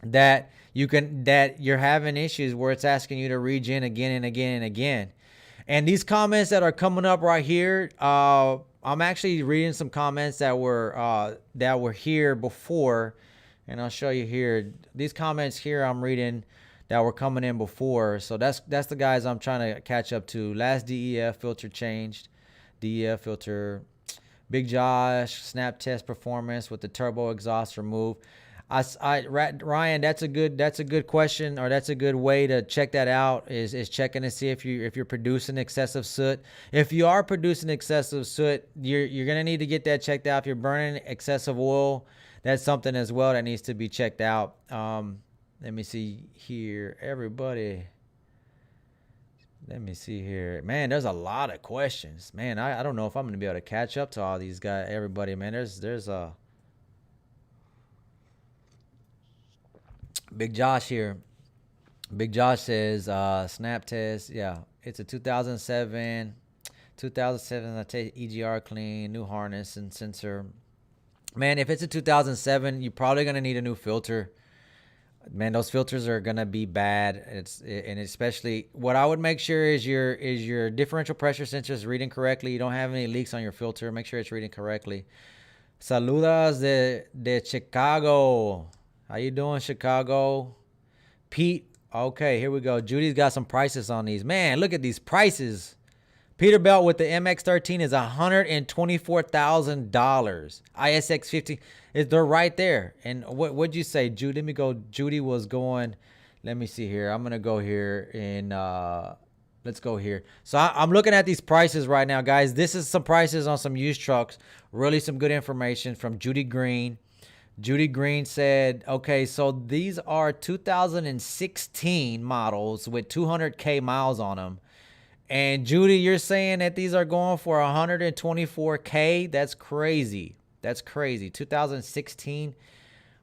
that you're having issues where it's asking you to regen again and again and again. And these comments that are coming up right here, I'm actually reading some comments that were here before, and I'll show you here. These comments here I'm reading that were coming in before. So that's the guys I'm trying to catch up to. Last DEF filter changed. DEF filter. Big Josh, snap test performance with the turbo exhaust removed. Ryan, that's a good question, or that's a good way to check that out, is checking to see if you're producing excessive soot. If you are producing excessive soot, you're gonna need to get that checked out. If you're burning excessive oil, that's something as well that needs to be checked out. Let me see here, everybody. Let me see here, man. There's a lot of questions, man. I don't know if I'm gonna be able to catch up to all these guys, everybody, man. There's a Big Josh here. Big Josh says, snap test. Yeah, it's a 2007. I take EGR clean, new harness and sensor. Man, if it's a 2007, you're probably going to need a new filter. Man, those filters are going to be bad. And especially what I would make sure is your differential pressure sensor is reading correctly. You don't have any leaks on your filter. Make sure it's reading correctly. Saludas de Chicago. How you doing, Chicago? Pete, okay, here we go. Judy's got some prices on these. Man, look at these prices. Peterbilt with the MX-13 is $124,000. ISX 15, they're right there. And what'd you say, Judy? Let me go. Judy was going, let me see here. I'm going to go here and let's go here. So I'm looking at these prices right now, guys. This is some prices on some used trucks. Really some good information from Judy Green. Judy Green said, okay, so these are 2016 models with 200K miles on them. And Judy, you're saying that these are going for 124K? That's crazy. 2016.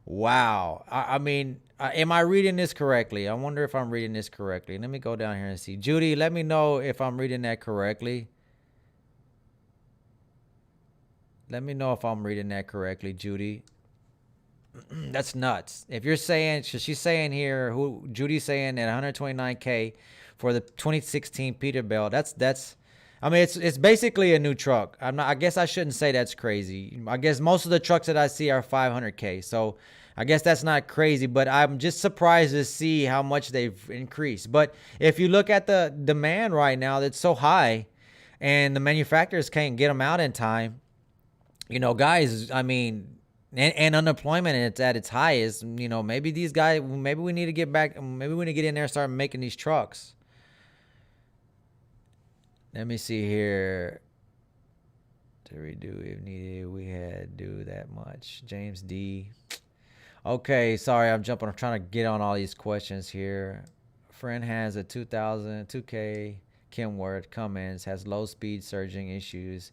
Wow. I mean, am I reading this correctly? I wonder if I'm reading this correctly. Let me go down here and see. Judy, let me know if I'm reading that correctly. Let me know if I'm reading that correctly, Judy. That's nuts. If you're saying, she's saying here, Judy's saying at 129K for the 2016 Peterbilt. That's I mean, it's basically a new truck. I guess I shouldn't say that's crazy. I guess most of the trucks that I see are 500K. So I guess that's not crazy, but I'm just surprised to see how much they've increased. But if you look at the demand right now, that's so high and the manufacturers can't get them out in time. Guys, I mean, and unemployment it's at its highest. You know, maybe these guys, maybe we need to get back, maybe we need to get in there and start making these trucks. Let me see here. To redo if needed, we had to do that much. James D. Okay, sorry, I'm trying to get on all these questions here. Friend has a 2000 2K Kenworth Cummins, has low speed surging issues.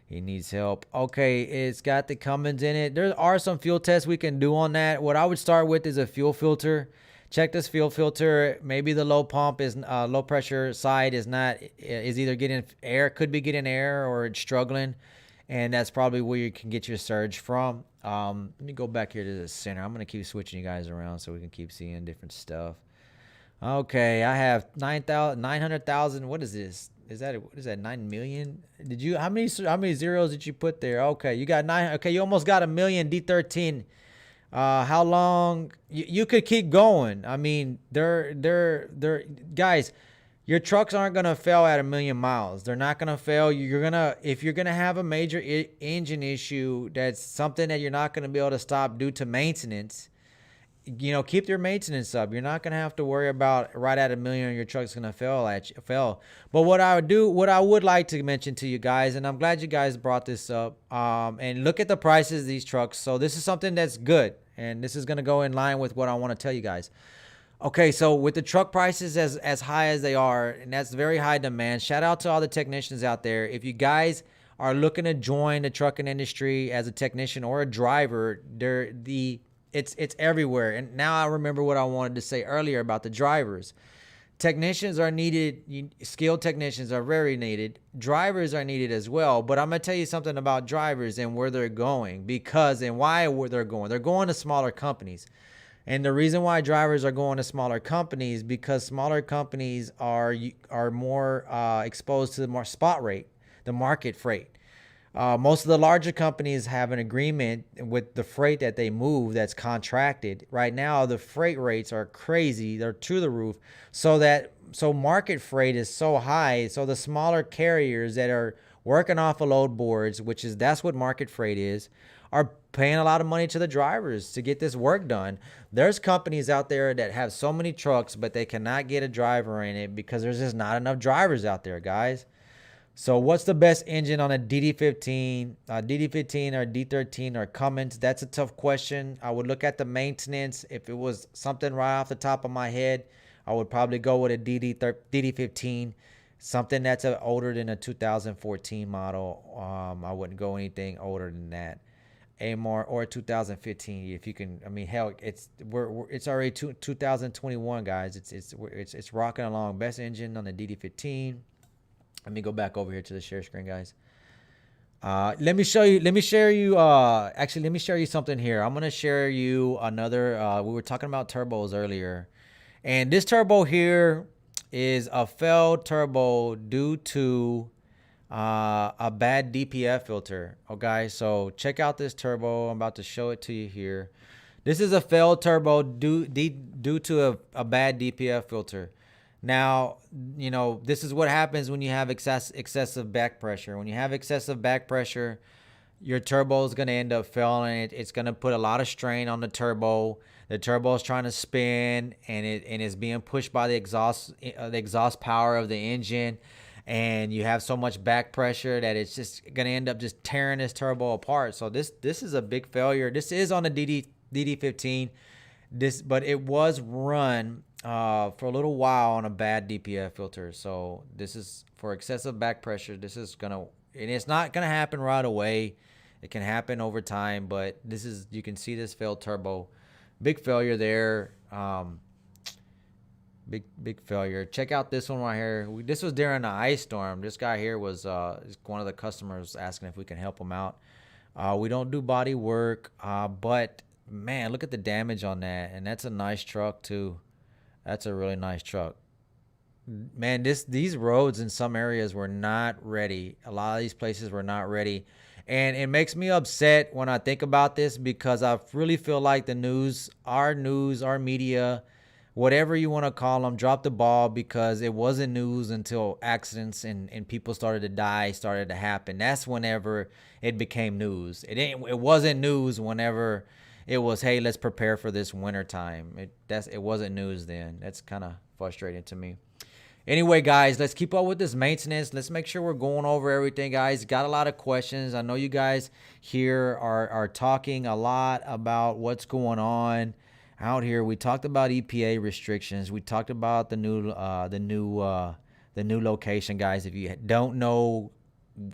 He needs help. Okay, it's got the Cummins in it. There are some fuel tests we can do on that. What I would start with is a fuel filter. Check this fuel filter. Maybe the low pump is low pressure side is either getting air, could be getting air, or it's struggling, and that's probably where you can get your surge from. Let me go back here to the center. I'm gonna keep switching you guys around so we can keep seeing different stuff. Okay, I have 900,000. What is this? What is that? 9 million? How many zeros did you put there? Okay, you got 9. Okay, you almost got a million D13. How long? You could keep going. I mean, they're guys, your trucks aren't gonna fail at 1,000,000 miles. They're not gonna fail. If you're gonna have a major engine issue, that's something that you're not gonna be able to stop due to maintenance. You know, keep your maintenance up. You're not gonna have to worry about right at 1,000,000 your truck's gonna fail. But what I would like to mention to you guys, and I'm glad you guys brought this up, and look at the prices of these trucks. So this is something that's good, and this is gonna go in line with what I want to tell you guys. Okay, so with the truck prices as high as they are, and that's very high demand, shout out to all the technicians out there. If you guys are looking to join the trucking industry as a technician or a driver, it's everywhere. And now I remember what I wanted to say earlier about the drivers. Technicians are needed. Skilled technicians are very needed. Drivers are needed as well. But I'm going to tell you something about drivers and where they're going and why they're going. They're going to smaller companies. And the reason why drivers are going to smaller companies, because smaller companies are more exposed to the more spot rate, the market freight. Most of the larger companies have an agreement with the freight that they move that's contracted. Right now, the freight rates are crazy. They're through the roof. So market freight is so high. So the smaller carriers that are working off of load boards, that's what market freight is, are paying a lot of money to the drivers to get this work done. There's companies out there that have so many trucks, but they cannot get a driver in it because there's just not enough drivers out there, guys. So what's the best engine on a DD15? DD15 or D13 or Cummins? That's a tough question. I would look at the maintenance. If it was something right off the top of my head, I would probably go with a DD15. Something that's older than a 2014 model. I wouldn't go anything older than that. Or 2015, if you can. I mean, hell, it's already 2021, guys. It's rocking along. Best engine on the DD15. Let me go back over here to the share screen, guys. Let me share you something here. I'm gonna share you another. We were talking about turbos earlier, and this turbo here is a failed turbo due to a bad DPF filter. Okay, so check out this turbo. I'm about to show it to you here. This is a failed turbo due to a bad DPF filter. Now, you know, this is what happens when you have excessive back pressure. When you have excessive back pressure, your turbo is going to end up failing. It's going to put a lot of strain on the turbo. The turbo is trying to spin, and it's being pushed by the exhaust power of the engine. And you have so much back pressure that it's just going to end up just tearing this turbo apart. So this is a big failure. This is on the DD15. But it was run for a little while on a bad DPF filter. So this is for excessive back pressure. And it's not gonna happen right away. It can happen over time, but you can see this failed turbo. Big failure there. Big failure. Check out this one right here. This was during an ice storm. This guy here was one of the customers asking if we can help him out. We don't do body work, but man, look at the damage on that. And that's a nice truck too. That's a really nice truck. Man, these roads in some areas were not ready. A lot of these places were not ready. And it makes me upset when I think about this, because I really feel like our media, whatever you want to call them, dropped the ball because it wasn't news until accidents and people started to die, started to happen. That's whenever it became news. It wasn't news whenever it was, hey, let's prepare for this winter time. It wasn't news then. That's kind of frustrating to me. Anyway, guys, let's keep up with this maintenance. Let's make sure we're going over everything, guys. Got a lot of questions. I know you guys here are talking a lot about what's going on out here. We talked about EPA restrictions. We talked about the new location, guys. If you don't know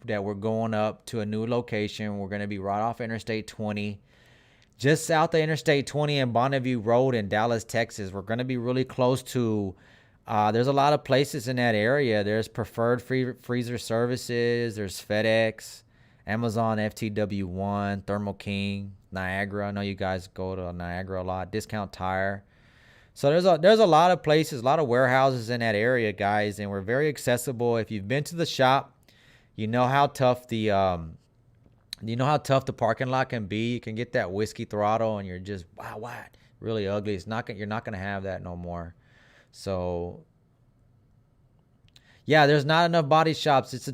that we're going up to a new location, we're going to be right off Interstate 20. Just south of Interstate 20 and Bonneview Road in Dallas, Texas. We're going to be really close to there's a lot of places in that area. There's Preferred Freezer Services. There's FedEx, Amazon FTW1, Thermo King, Niagara. I know you guys go to Niagara a lot. Discount Tire. So there's a lot of places, a lot of warehouses in that area, guys, and we're very accessible. If you've been to the shop, you know how tough the parking lot can be. You can get that whiskey throttle, and you're just wow, really ugly. You're not gonna have that no more. So yeah, there's not enough body shops. It's a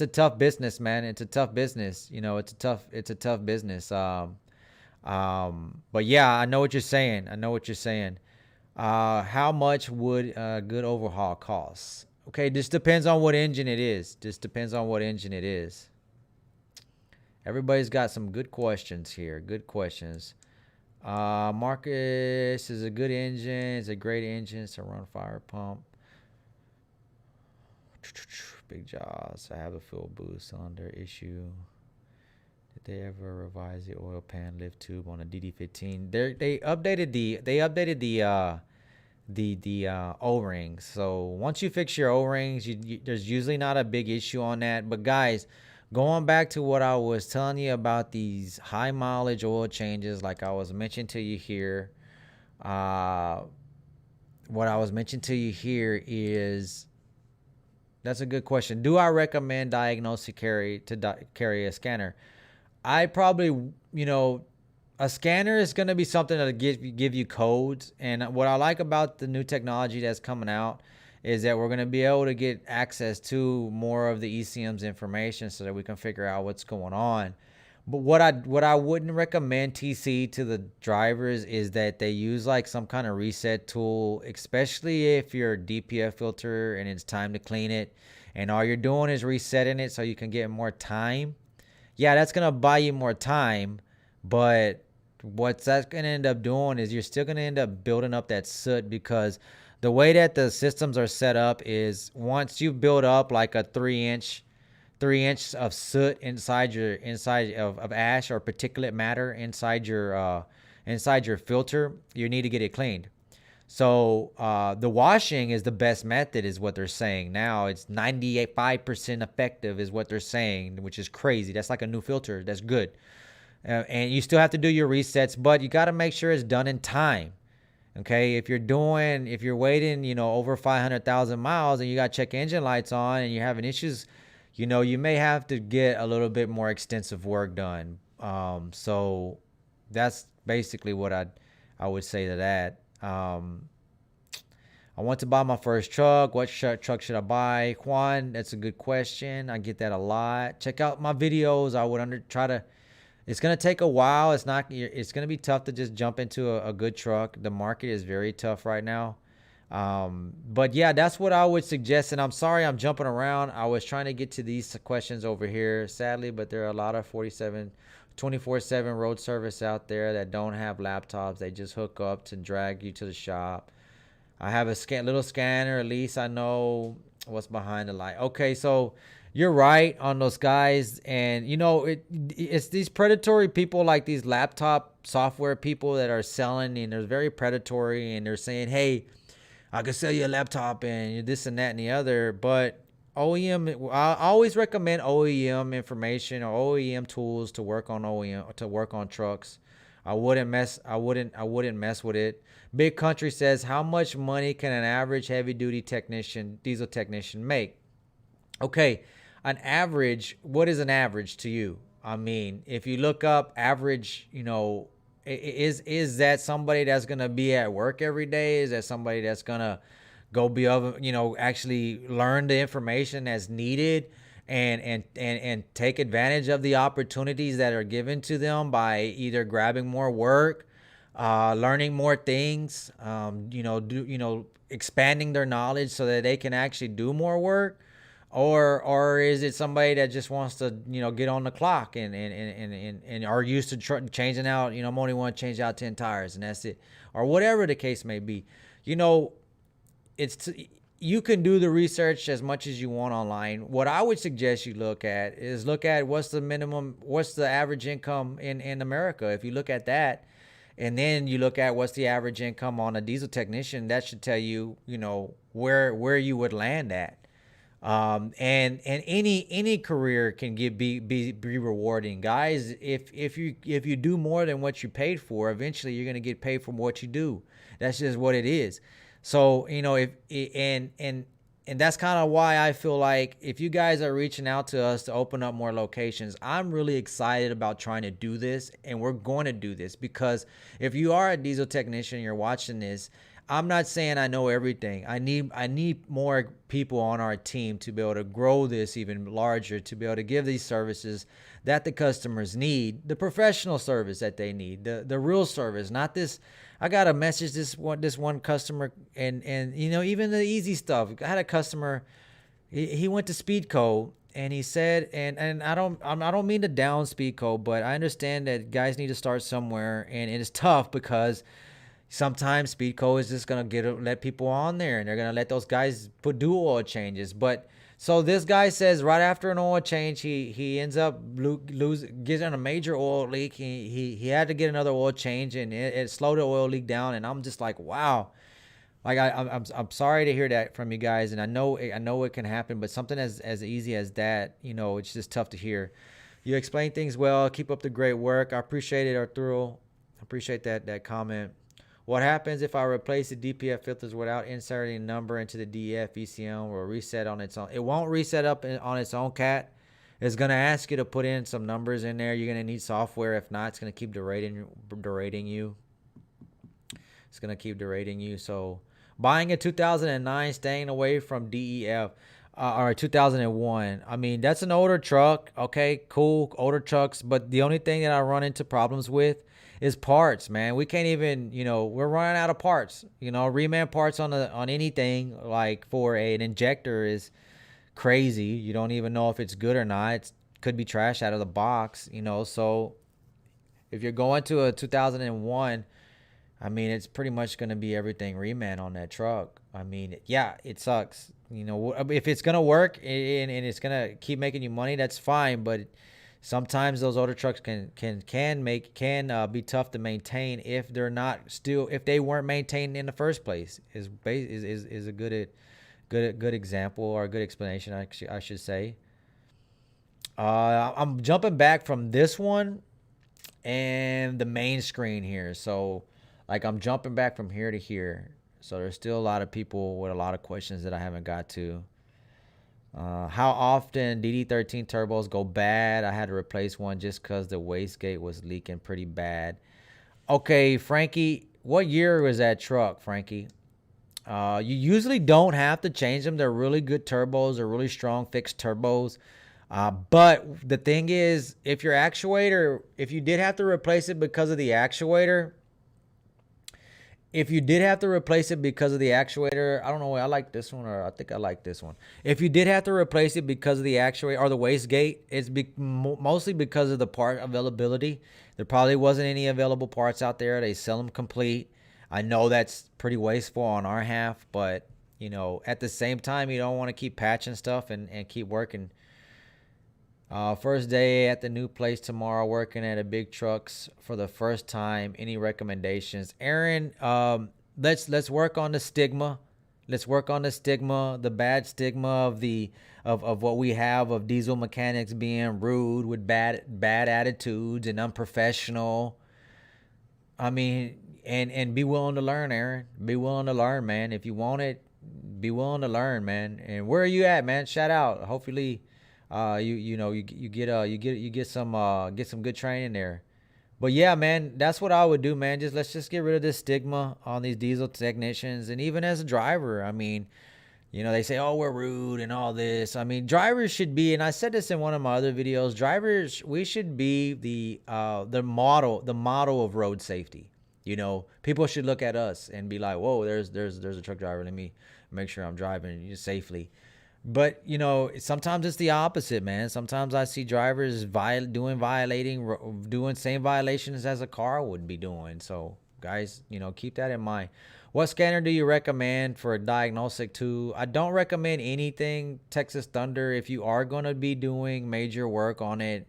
tough business, man. It's a tough business. It's a tough business. But yeah, I know what you're saying. How much would a good overhaul cost? Okay, this depends on what engine it is. Everybody's got some good questions here. Good questions. Marcus is a good engine. It's a great engine. It's a run fire pump. Big jaws. I have a fuel boost cylinder issue. Did they ever revise the oil pan lift tube on a DD15? They updated the O-rings. So once you fix your O-rings, there's usually not a big issue on that. But guys, going back to what I was telling you about these high mileage oil changes, like I was mentioning to you here, is, that's a good question. Do I recommend Diagnostic carry a scanner? I probably, a scanner is going to be something that'll give you codes. And what I like about the new technology that's coming out is that we're going to be able to get access to more of the ECM's information so that we can figure out what's going on. But what I wouldn't recommend TC to the drivers is that they use like some kind of reset tool, especially if you're a DPF filter and it's time to clean it and all you're doing is resetting it so you can get more time. Yeah, that's going to buy you more time, but what's that's going to end up doing is you're still going to end up building up that soot, because the way that the systems are set up is once you build up like a 3-inch of soot inside of ash or particulate matter inside your filter, you need to get it cleaned. So the washing is the best method, is what they're saying now. It's 95% effective is what they're saying, which is crazy. That's like a new filter. That's good. And you still have to do your resets, but you got to make sure it's done in time. Okay, if you're waiting, over 500,000 miles and you got check engine lights on and you're having issues, you may have to get a little bit more extensive work done. So that's basically what I would say to that. I want to buy my first truck. What truck should I buy? Juan, that's a good question. I get that a lot. Check out my videos. I would it's going to take a while. It's going to be tough to just jump into a good truck. The market is very tough right now. But yeah, that's what I would suggest. And I'm sorry I'm jumping around. I was trying to get to these questions over here, sadly, but there are a lot of 24/7 road service out there that don't have laptops. They just hook up to drag you to the shop. I have a little scanner. At least I know what's behind the light. Okay, so you're right on those guys. And, it's these predatory people, like these laptop software people that are selling, and they're very predatory, and they're saying, hey, I can sell you a laptop and this and that and the other. But OEM, I always recommend OEM information or OEM tools to work on trucks. I wouldn't mess with it. Big Country says, how much money can an average heavy duty diesel technician make? Okay, an average, what is an average to you? I mean, if you look up average, is that somebody that's gonna be at work every day? Is that somebody that's gonna go be able, actually learn the information that's needed and take advantage of the opportunities that are given to them by either grabbing more work, learning more things, expanding their knowledge so that they can actually do more work, or is it somebody that just wants to get on the clock and are used to changing out, I'm only want to change out 10 tires and that's it, or whatever the case may be. You can do the research as much as you want online. What I would suggest you look at what's the average income in America. If you look at that, and then you look at what's the average income on a diesel technician, that should tell you, where you would land at. And any career can be rewarding, guys. If you do more than what you paid for, eventually you're gonna get paid for what you do. That's just what it is. So and that's kind of why I feel like if you guys are reaching out to us to open up more locations, I'm really excited about trying to do this, and we're going to do this because if you are a diesel technician, you're watching this. I'm not saying I know everything. I need more people on our team to be able to grow this even larger, to be able to give these services that the customers need, the professional service that they need, the real service, not this. I got a message this one customer, and even the easy stuff. I had a customer, he went to Speedco, and he said, and I don't mean to down Speedco, but I understand that guys need to start somewhere, and it is tough because sometimes Speedco is just gonna let people on there, and they're gonna let those guys do oil changes. But so this guy says right after an oil change, he ends up getting a major oil leak. He had to get another oil change, and it slowed the oil leak down. And I'm just like, wow. Like I'm sorry to hear that from you guys, and I know it can happen, but something as easy as that, it's just tough to hear. You explain things well. Keep up the great work. I appreciate it, Arturo. I appreciate that comment. What happens if I replace the DPF filters without inserting a number into the DEF ECM or reset on its own? It won't reset up on its own, Cat. It's going to ask you to put in some numbers in there. You're going to need software. If not, it's going to keep derating you. It's going to keep derating you. So buying a 2009, staying away from DEF, or 2001. I mean, that's an older truck. Okay, cool, older trucks. But the only thing that I run into problems with is parts, man. We can't even, we're running out of parts. Reman parts on anything like for an injector is crazy. You don't even know if it's good or not. It could be trash out of the box, So if you're going to a 2001, I mean, it's pretty much going to be everything reman on that truck. I mean, yeah, it sucks. If it's going to work and it's going to keep making you money, that's fine. But sometimes those older trucks can be tough to maintain if they weren't maintained in the first place. Is a good example or a good explanation, I should say. I'm jumping back from this one and the main screen here. So like I'm jumping back from here to here. So there's still a lot of people with a lot of questions that I haven't got to. How often DD13 turbos go bad? I had to replace one just because the wastegate was leaking pretty bad. Okay, Frankie, what year was that truck, Frankie? You usually don't have to change them. They're really good turbos. They're really strong fixed turbos. But the thing is, if you did have to replace it because of the actuator, I don't know. I like this one, or I think I like this one. If you did have to replace it because of the actuator or the wastegate, it's mostly because of the part availability. There probably wasn't any available parts out there. They sell them complete. I know that's pretty wasteful on our half, but at the same time, you don't want to keep patching stuff and keep working. First day at the new place tomorrow, working at a big trucks for the first time. Any recommendations, Aaron? Let's work on the stigma. The bad stigma of what we have of diesel mechanics being rude with bad attitudes and unprofessional. I mean, and be willing to learn, Aaron. Be willing to learn, man. If you want it, be willing to learn, man. And where are you at, man? Shout out. Hopefully, you get some good training there. But yeah, man, that's what I would do, man. Let's just get rid of this stigma on these diesel technicians, and even as a driver, I mean, they say, oh, we're rude and all this. I mean, drivers should be, and I said this in one of my other videos, drivers, we should be the model of road safety. People should look at us and be like, whoa, there's a truck driver. Let me make sure I'm driving safely. But sometimes it's the opposite, man. Sometimes I see drivers doing same violations as a car would be doing. So guys, keep that in mind. What scanner do you recommend for a Diagnostic 2? I don't recommend anything Texas Thunder if you are going to be doing major work on it.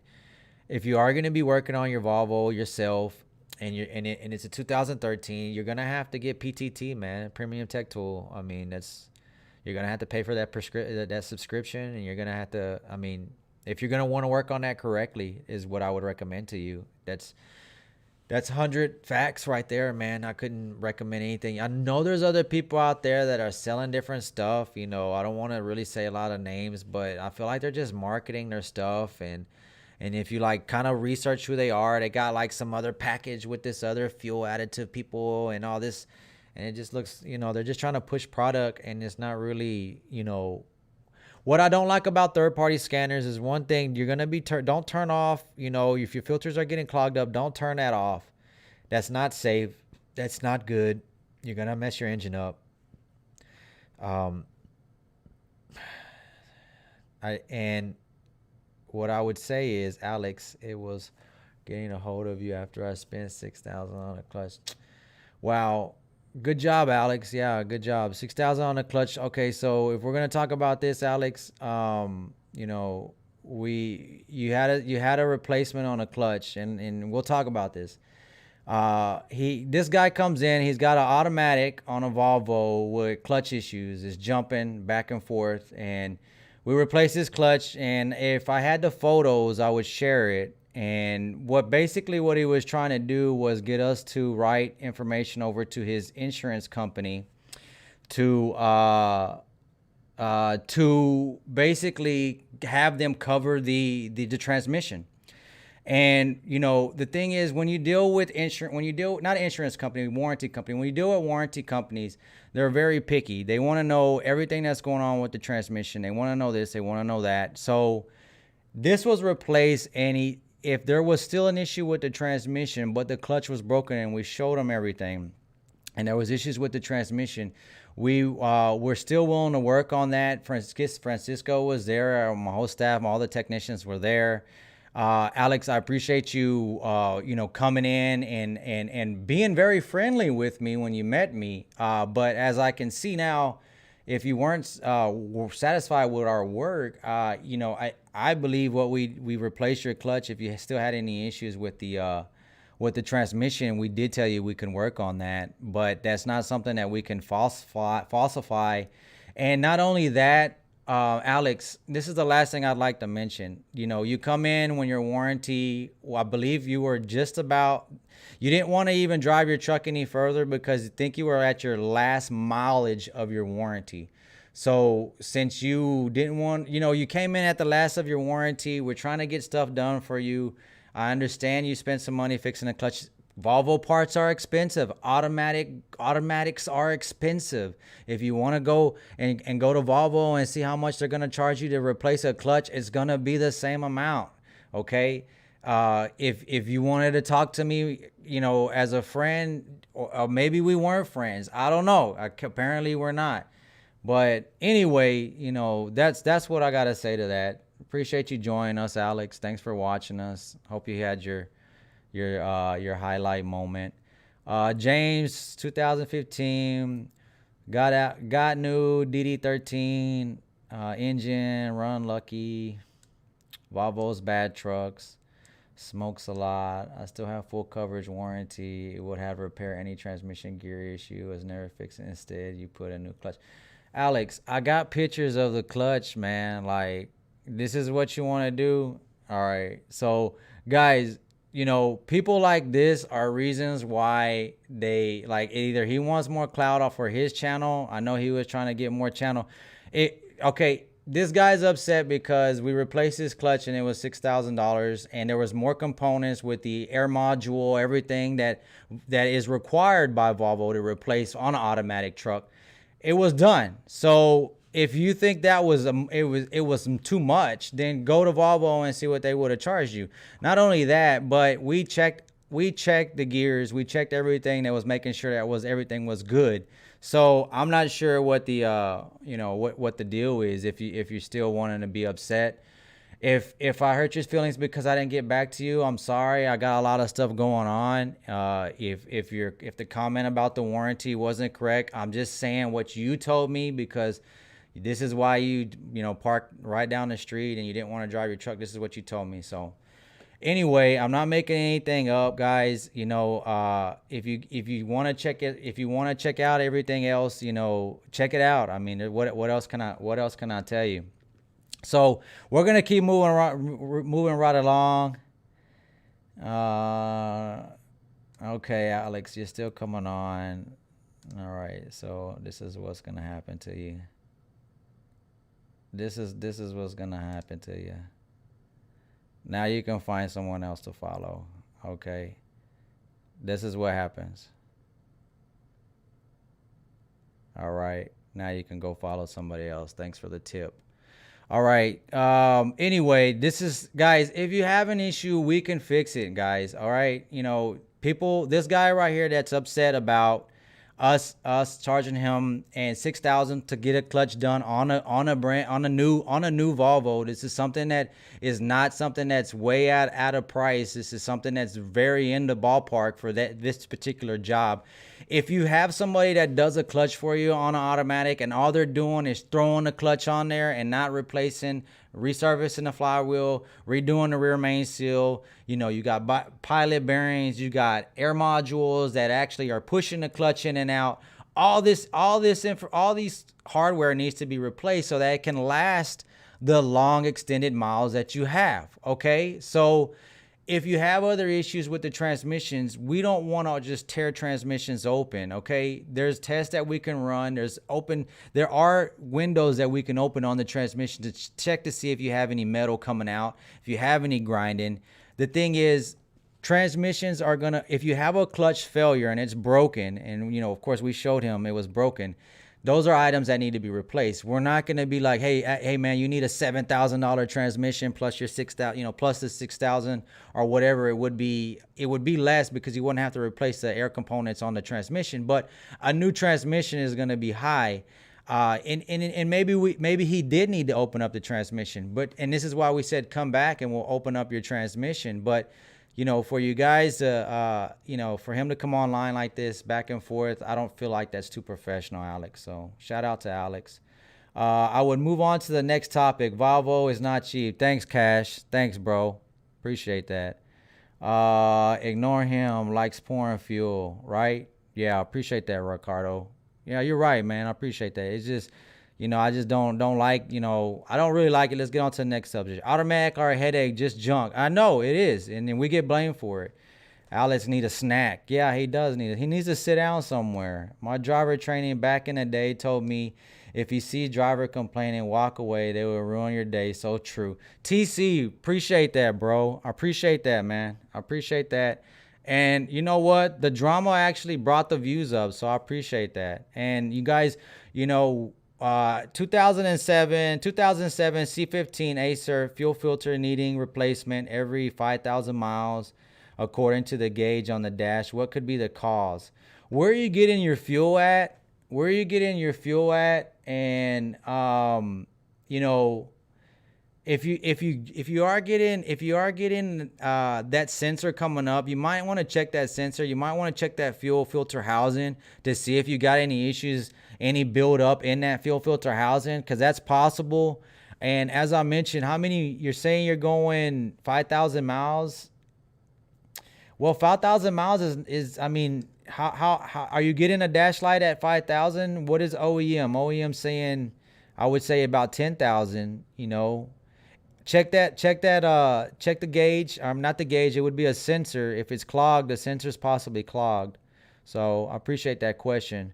If you are going to be working on your Volvo yourself and it's a 2013, you're going to have to get PTT, man, Premium Tech Tool. I mean, you're going to have to pay for that subscription, and you're going to have to, I mean, if you're going to want to work on that correctly is what I would recommend to you. That's 100 facts right there, man. I couldn't recommend anything. I know there's other people out there that are selling different stuff. I don't want to really say a lot of names, but I feel like they're just marketing their stuff. And if you kind of research who they are, they got some other package with this other fuel additive people and all this. And it just looks, they're just trying to push product, and it's not really, what I don't like about third-party scanners is one thing, you're going to be, don't turn off, if your filters are getting clogged up, don't turn that off. That's not safe. That's not good. You're going to mess your engine up. And what I would say is, Alex, it was getting a hold of you after I spent $6,000 on a clutch. Wow. Good job, Alex. Yeah, good job. 6,000 on the clutch. Okay, so if we're gonna talk about this, Alex, you had a replacement on a clutch, and we'll talk about this. This guy comes in. He's got an automatic on a Volvo with clutch issues. It's jumping back and forth, and we replaced his clutch. And if I had the photos, I would share it. And what he was trying to do was get us to write information over to his insurance company to basically have them cover the transmission. And the thing is, when you deal with not insurance company, warranty company, when you deal with warranty companies, they're very picky. They want to know everything that's going on with the transmission. They want to know this, they want to know that. So this was replaced, and if there was still an issue with the transmission, but the clutch was broken, and we showed them everything, and there was issues with the transmission, we were still willing to work on that. Francisco was there, my whole staff, all the technicians were there. Alex, I appreciate you, coming in and being very friendly with me when you met me. But as I can see now, if you weren't satisfied with our work, I believe we replaced your clutch. If you still had any issues with the transmission, we did tell you we can work on that, but that's not something that we can falsify. And not only that, Alex, this is the last thing I'd like to mention. You come in when your warranty, I believe you were you didn't want to even drive your truck any further because you think you were at your last mileage of your warranty. So since you didn't want, you came in at the last of your warranty, we're trying to get stuff done for you. I understand you spent some money fixing a clutch. Volvo parts are expensive. Automatics are expensive. If you want to go and go to Volvo and see how much they're going to charge you to replace a clutch, it's going to be the same amount. Okay. If you wanted to talk to me, as a friend, or maybe we weren't friends. I don't know. Apparently we're not. But anyway, that's what I got to say to that. Appreciate you joining us, Alex. Thanks for watching us. Hope you had your highlight moment. James, 2015, got new DD13 engine, run lucky. Volvo's bad trucks, smokes a lot. I still have full coverage warranty. It would have repair any transmission gear issue. Was never fixed. Instead, you put a new clutch. Alex, I got pictures of the clutch, man. This is what you want to do. All right. So guys, people like this are reasons why they either he wants more clout off for his channel. I know he was trying to get more channel. Okay, this guy's upset because we replaced his clutch and it was $6,000, and there was more components with the air module, everything that is required by Volvo to replace on an automatic truck. It was done. So if you think that was it was too much, then go to Volvo and see what they would have charged you. Not only that, but we checked the gears, we checked everything that was making sure that everything was good. So I'm not sure what the what the deal is, if you're still wanting to be upset. If I hurt your feelings because I didn't get back to you, I'm sorry. I got a lot of stuff going on. If the comment about the warranty wasn't correct, I'm just saying what you told me, because this is why you parked right down the street and you didn't want to drive your truck. This is what you told me. So anyway, I'm not making anything up, guys. If you want to check it, if you want to check out everything else, check it out. I mean, what else can I tell you? So we're gonna keep moving right along. Okay, Alex, you're still coming on. All right, so this is what's gonna happen to you. This is what's gonna happen to you. Now you can find someone else to follow. Okay, this is what happens. All right, now you can go follow somebody else. Thanks for the tip. All right. Anyway, this is, guys, if you have an issue, we can fix it, guys. All right. People, this guy right here that's upset about us charging him and $6,000 to get a clutch done on a new Volvo. This is something that is not something that's way out of price. This is something that's very in the ballpark for this particular job. If you have somebody that does a clutch for you on an automatic and all they're doing is throwing the clutch on there and not replacing, resurfacing the flywheel, redoing the rear main seal, you got pilot bearings, you got air modules that actually are pushing the clutch in and out. All these hardware needs to be replaced so that it can last the long extended miles that you have. Okay, so if you have other issues with the transmissions, we don't want to just tear transmissions open. Okay, there's tests that we can run. There are windows that we can open on the transmission to check to see if you have any metal coming out, if you have any grinding. The thing is, transmissions are if you have a clutch failure and it's broken, and of course we showed him it was broken, those are items that need to be replaced. We're not going to be like, hey man, you need a $7,000 transmission plus your $6,000, plus the $6,000 or whatever it would be. It would be less because you wouldn't have to replace the air components on the transmission. But a new transmission is going to be high. And maybe he did need to open up the transmission, and this is why we said come back and we'll open up your transmission. But for you guys to, for him to come online like this back and forth, I don't feel like that's too professional, Alex. So shout out to Alex. I would move on to the next topic. Volvo is not cheap. Thanks, Cash. Thanks, bro. Appreciate that. Ignore him, likes pouring fuel, right? Yeah, I appreciate that, Ricardo. Yeah, you're right, man. I appreciate that. It's just, I just don't like, I don't really like it. Let's get on to the next subject. Automatic or a headache, just junk. I know it is, and then we get blamed for it. Alex need a snack. Yeah, he does need it. He needs to sit down somewhere. My driver training back in the day told me if you see driver complaining, walk away. They will ruin your day. So true. TC, appreciate that, bro. I appreciate that, man. I appreciate that. And you know what? The drama actually brought the views up, so I appreciate that. And you guys, 2007 C15 Acer fuel filter needing replacement every 5,000 miles, according to the gauge on the dash. What could be the cause? Where are you getting your fuel at? And if you are getting that sensor coming up, you might want to check that sensor. You might want to check that fuel filter housing to see if you got any issues, any build up in that fuel filter housing, because that's possible. And as I mentioned, how many you're saying you're going 5,000 miles? Well, 5,000 miles is I mean, how are you getting a dash light at 5,000? What is OEM? OEM saying, I would say about 10,000. Check the gauge. Not the gauge. It would be a sensor. If it's clogged, the sensor's possibly clogged. So I appreciate that question.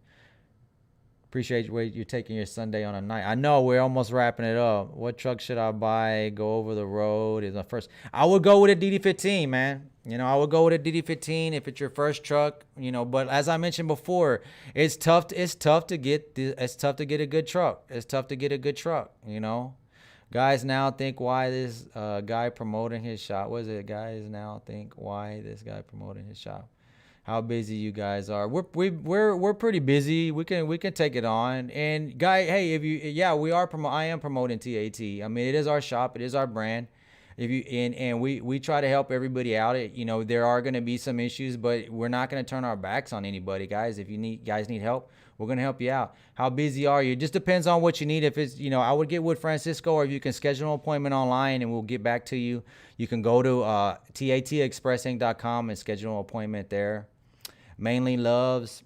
Appreciate you taking your Sunday on a night. I know we're almost wrapping it up. What truck should I buy? Go over the road is my first. I would go with a DD15, man. You know, I would go with a DD15 if it's your first truck. You know, but as I mentioned before, it's tough. It's tough to get. It's tough to get a good truck. It's tough to get a good truck. You know, guys now think why this guy promoting his shop. What is it? Guys now think why this guy promoting his shop. How busy you guys are. We're pretty busy. We can take it on. And guy, hey, if you we are I am promoting TAT. I mean, it is our shop, it is our brand. If you and we try to help everybody out. You know, there are going to be some issues, but we're not going to turn our backs on anybody, guys. If you guys need help, we're going to help you out. How busy are you? It just depends on what you need. If it's, you know, I would get with Francisco, or if you can schedule an appointment online and we'll get back to you. You can go to tatexpressinc.com and schedule an appointment there. Mainly loves.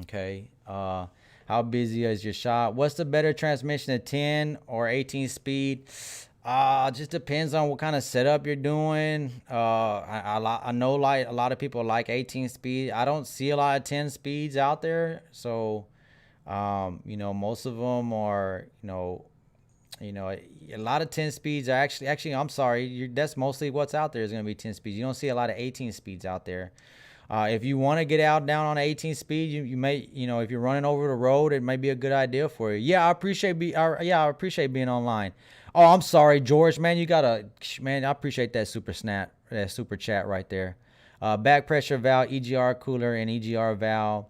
Okay. How busy is your shop? What's the better transmission, a 10 or 18 speed? Just depends on what kind of setup you're doing. I know like a lot of people like 18 speed. I don't see a lot of 10 speeds out there. So, you know, most of them are, you know, a lot of 10 speeds are actually, I'm sorry. That's mostly what's out there is going to be 10 speeds. You don't see a lot of 18 speeds out there. If you want to get out down on 18 speed, you may, you know, if you're running over the road, it may be a good idea for you. Yeah, I appreciate being online. Oh, I'm sorry, George, man, I appreciate that super chat right there. Back pressure valve, EGR cooler, and EGR valve.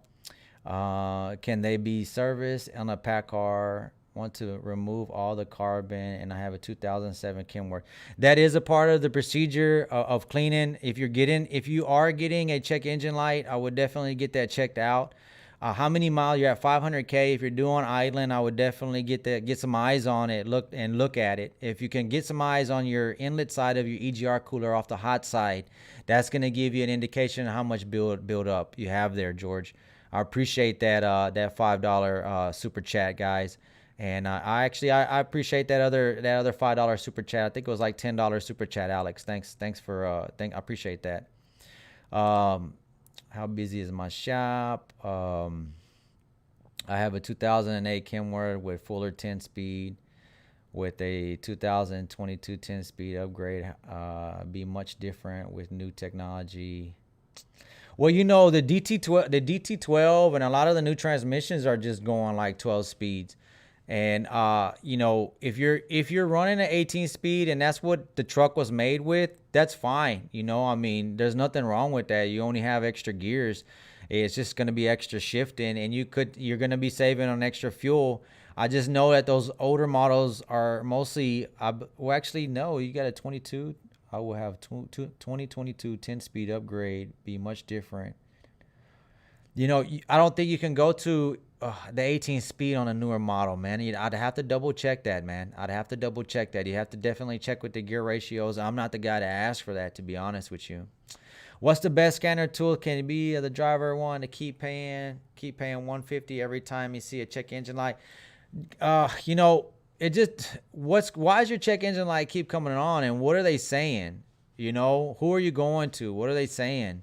Can they be serviced on a PACCAR? Want to remove all the carbon, and I have a 2007 Kenworth. That is a part of the procedure of cleaning. If you are getting a check engine light, I would definitely get that checked out. How many miles? You're at 500K. If you're doing idling, I would definitely get some eyes on it. Look at it. If you can get some eyes on your inlet side of your EGR cooler off the hot side, that's going to give you an indication of how much build up you have there, George. I appreciate that $5 super chat, guys. And I appreciate that other $5 super chat. I think it was like $10 super chat, Alex. Thanks for I appreciate that. How busy is my shop? I have a 2008 Kenworth with fuller 10 speed with a 2022 10 speed upgrade. Be much different with new technology. Well, you know, the DT12 and a lot of the new transmissions are just going like 12 speeds. And you know, if you're running an 18 speed and that's what the truck was made with, that's fine. You know, I mean, there's nothing wrong with that. You only have extra gears. It's just going to be extra shifting, and you're going to be saving on extra fuel. I just know that those older models are mostly, well, actually, no, you got a 22. I will have 2022 10 speed upgrade, be much different. You know, I don't think you can go to the 18 speed on a newer model, man. I'd have to double check that, man. I'd have to double check that. You have to definitely check with the gear ratios. I'm not the guy to ask for that, to be honest with you. What's the best scanner tool? Can it be the driver one to keep paying $150 every time you see a check engine light? You know, why is your check engine light keep coming on, and what are they saying? You know, who are you going to? What are they saying?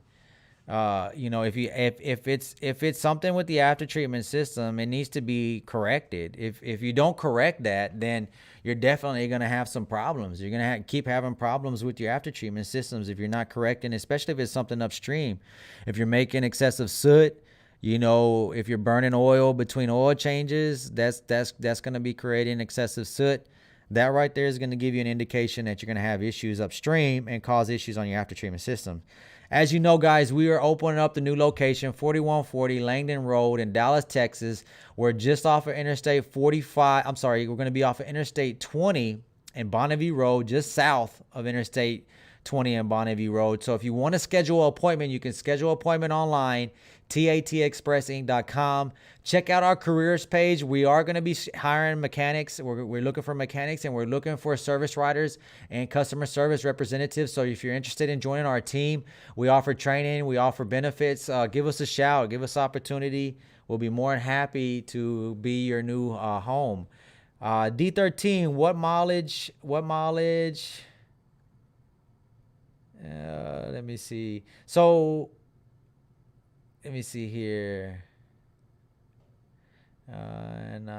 You know, if it's something with the after treatment system, it needs to be corrected. If you don't correct that, then you're definitely going to have some problems. You're going to keep having problems with your after treatment systems if you're not correcting, especially if it's something upstream. If you're making excessive soot, you know, if you're burning oil between oil changes, that's going to be creating excessive soot. That right there is going to give you an indication that you're going to have issues upstream and cause issues on your after treatment system. As you know, guys, we are opening up the new location, 4140 Langdon Road in Dallas, Texas. We're just off of Interstate 45. I'm sorry, we're going to be off of Interstate 20 and Bonnevie Road, just south of Interstate 20 and Bonnevie Road. So if you want to schedule an appointment, you can schedule an appointment online, tatexpressinc.com. Check out our careers page. We are going to be hiring mechanics. We're looking for mechanics, and we're looking for service writers and customer service representatives. So if you're interested in joining our team, we offer training, we offer benefits. Give us a shout, give us opportunity. We'll be more than happy to be your new home. D13, what mileage? Let me see. So, let me see here. And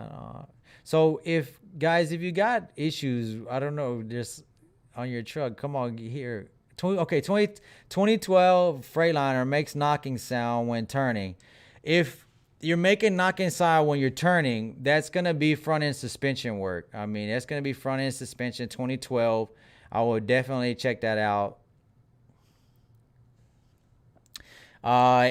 so if guys, if you got issues, I don't know, just on your truck, come on here. 2012 Freightliner makes knocking sound when turning. If you're making knocking sound when you're turning, that's gonna be front end suspension work. I mean, that's gonna be front end suspension 2012. I will definitely check that out.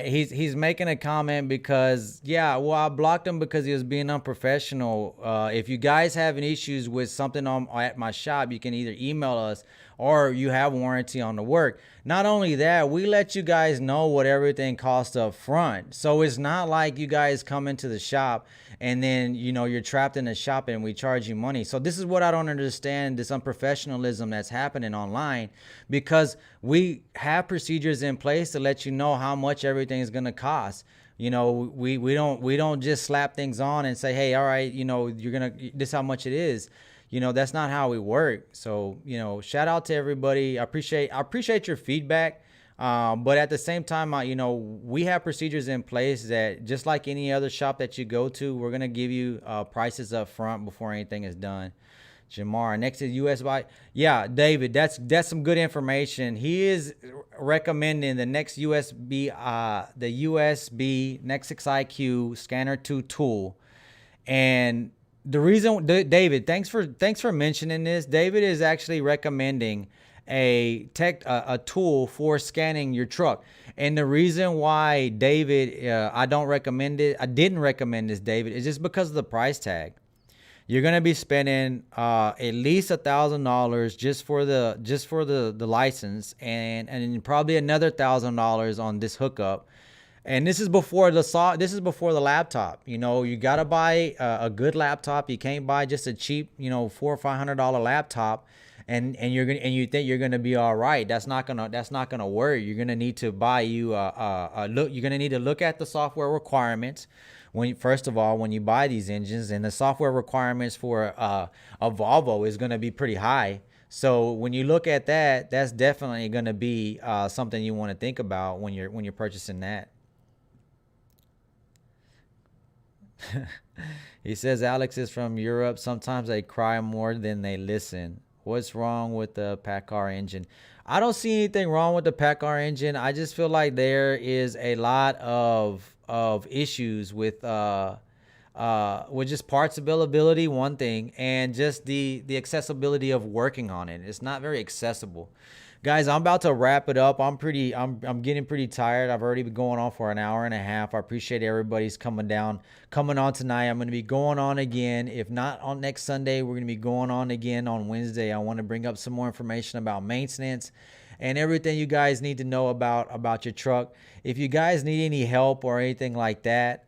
He's making a comment because, yeah, well, I blocked him because he was being unprofessional. If you guys having issues with something on at my shop, you can either email us or you have warranty on the work. Not only that, we let you guys know what everything costs up front. So it's not like you guys come into the shop and then, you know, you're trapped in the shop and we charge you money. So this is what I don't understand, this unprofessionalism that's happening online, because we have procedures in place to let you know how much everything is going to cost. You know, we don't just slap things on and say, hey, all right, you know, you're gonna, this is how much it is. You know, that's not how we work. So, you know, shout out to everybody. I appreciate your feedback. But at the same time, you know, we have procedures in place that, just like any other shop that you go to, we're gonna give you prices up front before anything is done. Jamar, next is USB. Yeah, David, that's some good information. He is recommending the next USB, the USB Nexus IQ Scanner 2 tool. And the reason, David, thanks for mentioning this. David is actually recommending a tool for scanning your truck. And the reason why, David, I didn't recommend this, David, is just because of the price tag. You're gonna be spending at least $1,000 just for the license, and probably another $1,000 on this hookup. And this is before the laptop. You know, you gotta buy a good laptop. You can't buy just a cheap, you know, $400 or $500 laptop, and you think you're gonna be all right. That's not gonna work. You're gonna need to buy you look. You're gonna need to look at the software requirements first of all when you buy these engines, and the software requirements for a Volvo is gonna be pretty high. So when you look at that, that's definitely gonna be something you want to think about when you're purchasing that. He says Alex is from Europe. Sometimes they cry more than they listen. What's wrong with the PACCAR engine? I don't see anything wrong with the PACCAR engine. I just feel like there is a lot of issues with just parts availability, one thing, and just the accessibility of working on it. It's not very accessible. Guys, I'm about to wrap it up. I'm getting pretty tired. I've already been going on for an hour and a half. I appreciate everybody's coming on tonight. I'm going to be going on again. If not on next Sunday, we're going to be going on again on Wednesday. I want to bring up some more information about maintenance and everything you guys need to know about your truck. If you guys need any help or anything like that,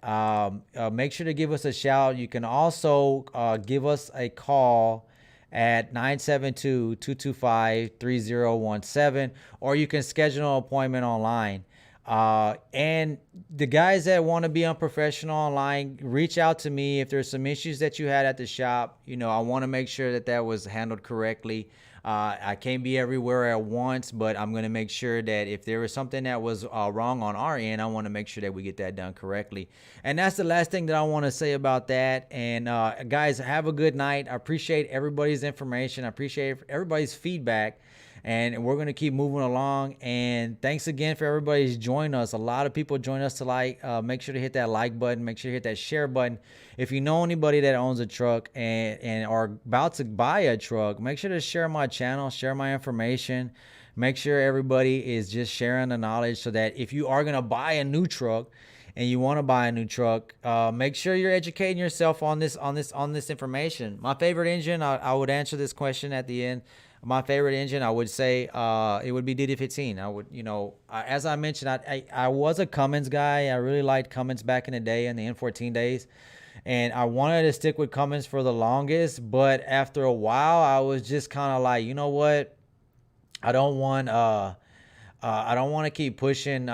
make sure to give us a shout. You can also give us a call at 972-225-3017, or you can schedule an appointment online. And the guys that want to be unprofessional online, reach out to me if there's some issues that you had at the shop. You know, I want to make sure that was handled correctly. I can't be everywhere at once, but I'm going to make sure that if there was something that was wrong on our end, I want to make sure that we get that done correctly. And that's the last thing that I want to say about that. And guys, have a good night. I appreciate everybody's information. I appreciate everybody's feedback. And we're going to keep moving along. And thanks again for everybody's joining us. A lot of people join us tonight. Make sure to hit that like button. Make sure to hit that share button. If you know anybody that owns a truck and are about to buy a truck, make sure to share my channel, share my information. Make sure everybody is just sharing the knowledge, so that if you are going to buy a new truck and you want to buy a new truck, make sure you're educating yourself on this information. My favorite engine, I would answer this question at the end. My favorite engine, I would say, it would be DD15. I would, you know, as I mentioned, I was a Cummins guy. I really liked Cummins back in the day, in the N14 days. And I wanted to stick with Cummins for the longest. But after a while, I was just kind of like, you know what? I don't want to keep pushing.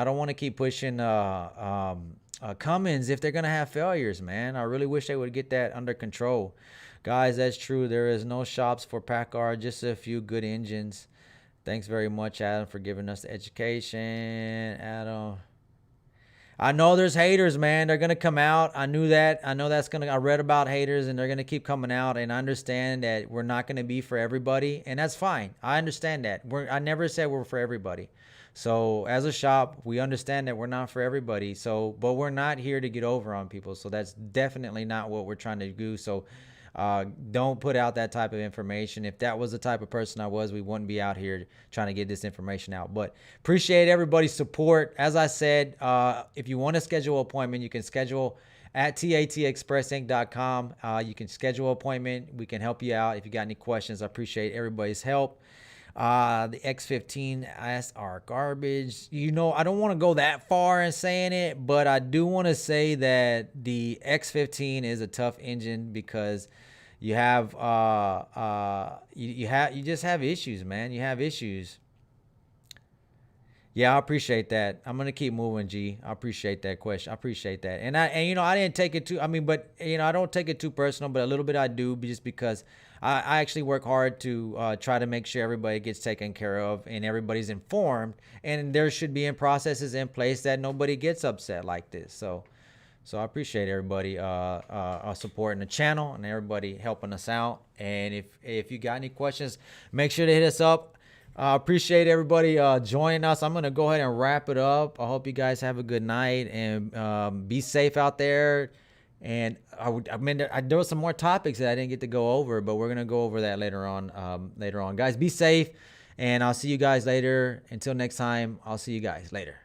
Cummins if they're going to have failures, man. I really wish they would get that under control. Guys, that's true. There is no shops for PACCAR, just a few good engines. Thanks very much, Adam, for giving us the education. Adam, I know there's haters, man. They're gonna come out. I knew that. I know that's gonna. I read about haters, and they're gonna keep coming out. And I understand that we're not gonna be for everybody, and that's fine. I understand that. I never said we're for everybody. So as a shop, we understand that we're not for everybody. So, but we're not here to get over on people. So that's definitely not what we're trying to do. So don't put out that type of information. If that was the type of person I was, we wouldn't be out here trying to get this information out. But appreciate everybody's support. As I said, if you want to schedule an appointment, you can schedule at tatexpressinc.com. You can schedule an appointment. We can help you out if you got any questions. I appreciate everybody's help. The X15S are garbage. You know, I don't want to go that far in saying it, but I do want to say that the X15 is a tough engine because you have you just have issues, man. You have issues. Yeah, I appreciate that. I'm gonna keep moving, G. I appreciate that question. I appreciate that. And you know, I didn't take it too. I mean, but you know, I don't take it too personal, but a little bit I do, just because I actually work hard to try to make sure everybody gets taken care of and everybody's informed, and there should be processes in place that nobody gets upset like this. So I appreciate everybody supporting the channel and everybody helping us out. And if you got any questions, make sure to hit us up. I appreciate everybody joining us. I'm going to go ahead and wrap it up. I hope you guys have a good night and be safe out there. And there were some more topics that I didn't get to go over, but we're going to go over that later on. Guys, be safe, and I'll see you guys later. Until next time, I'll see you guys later.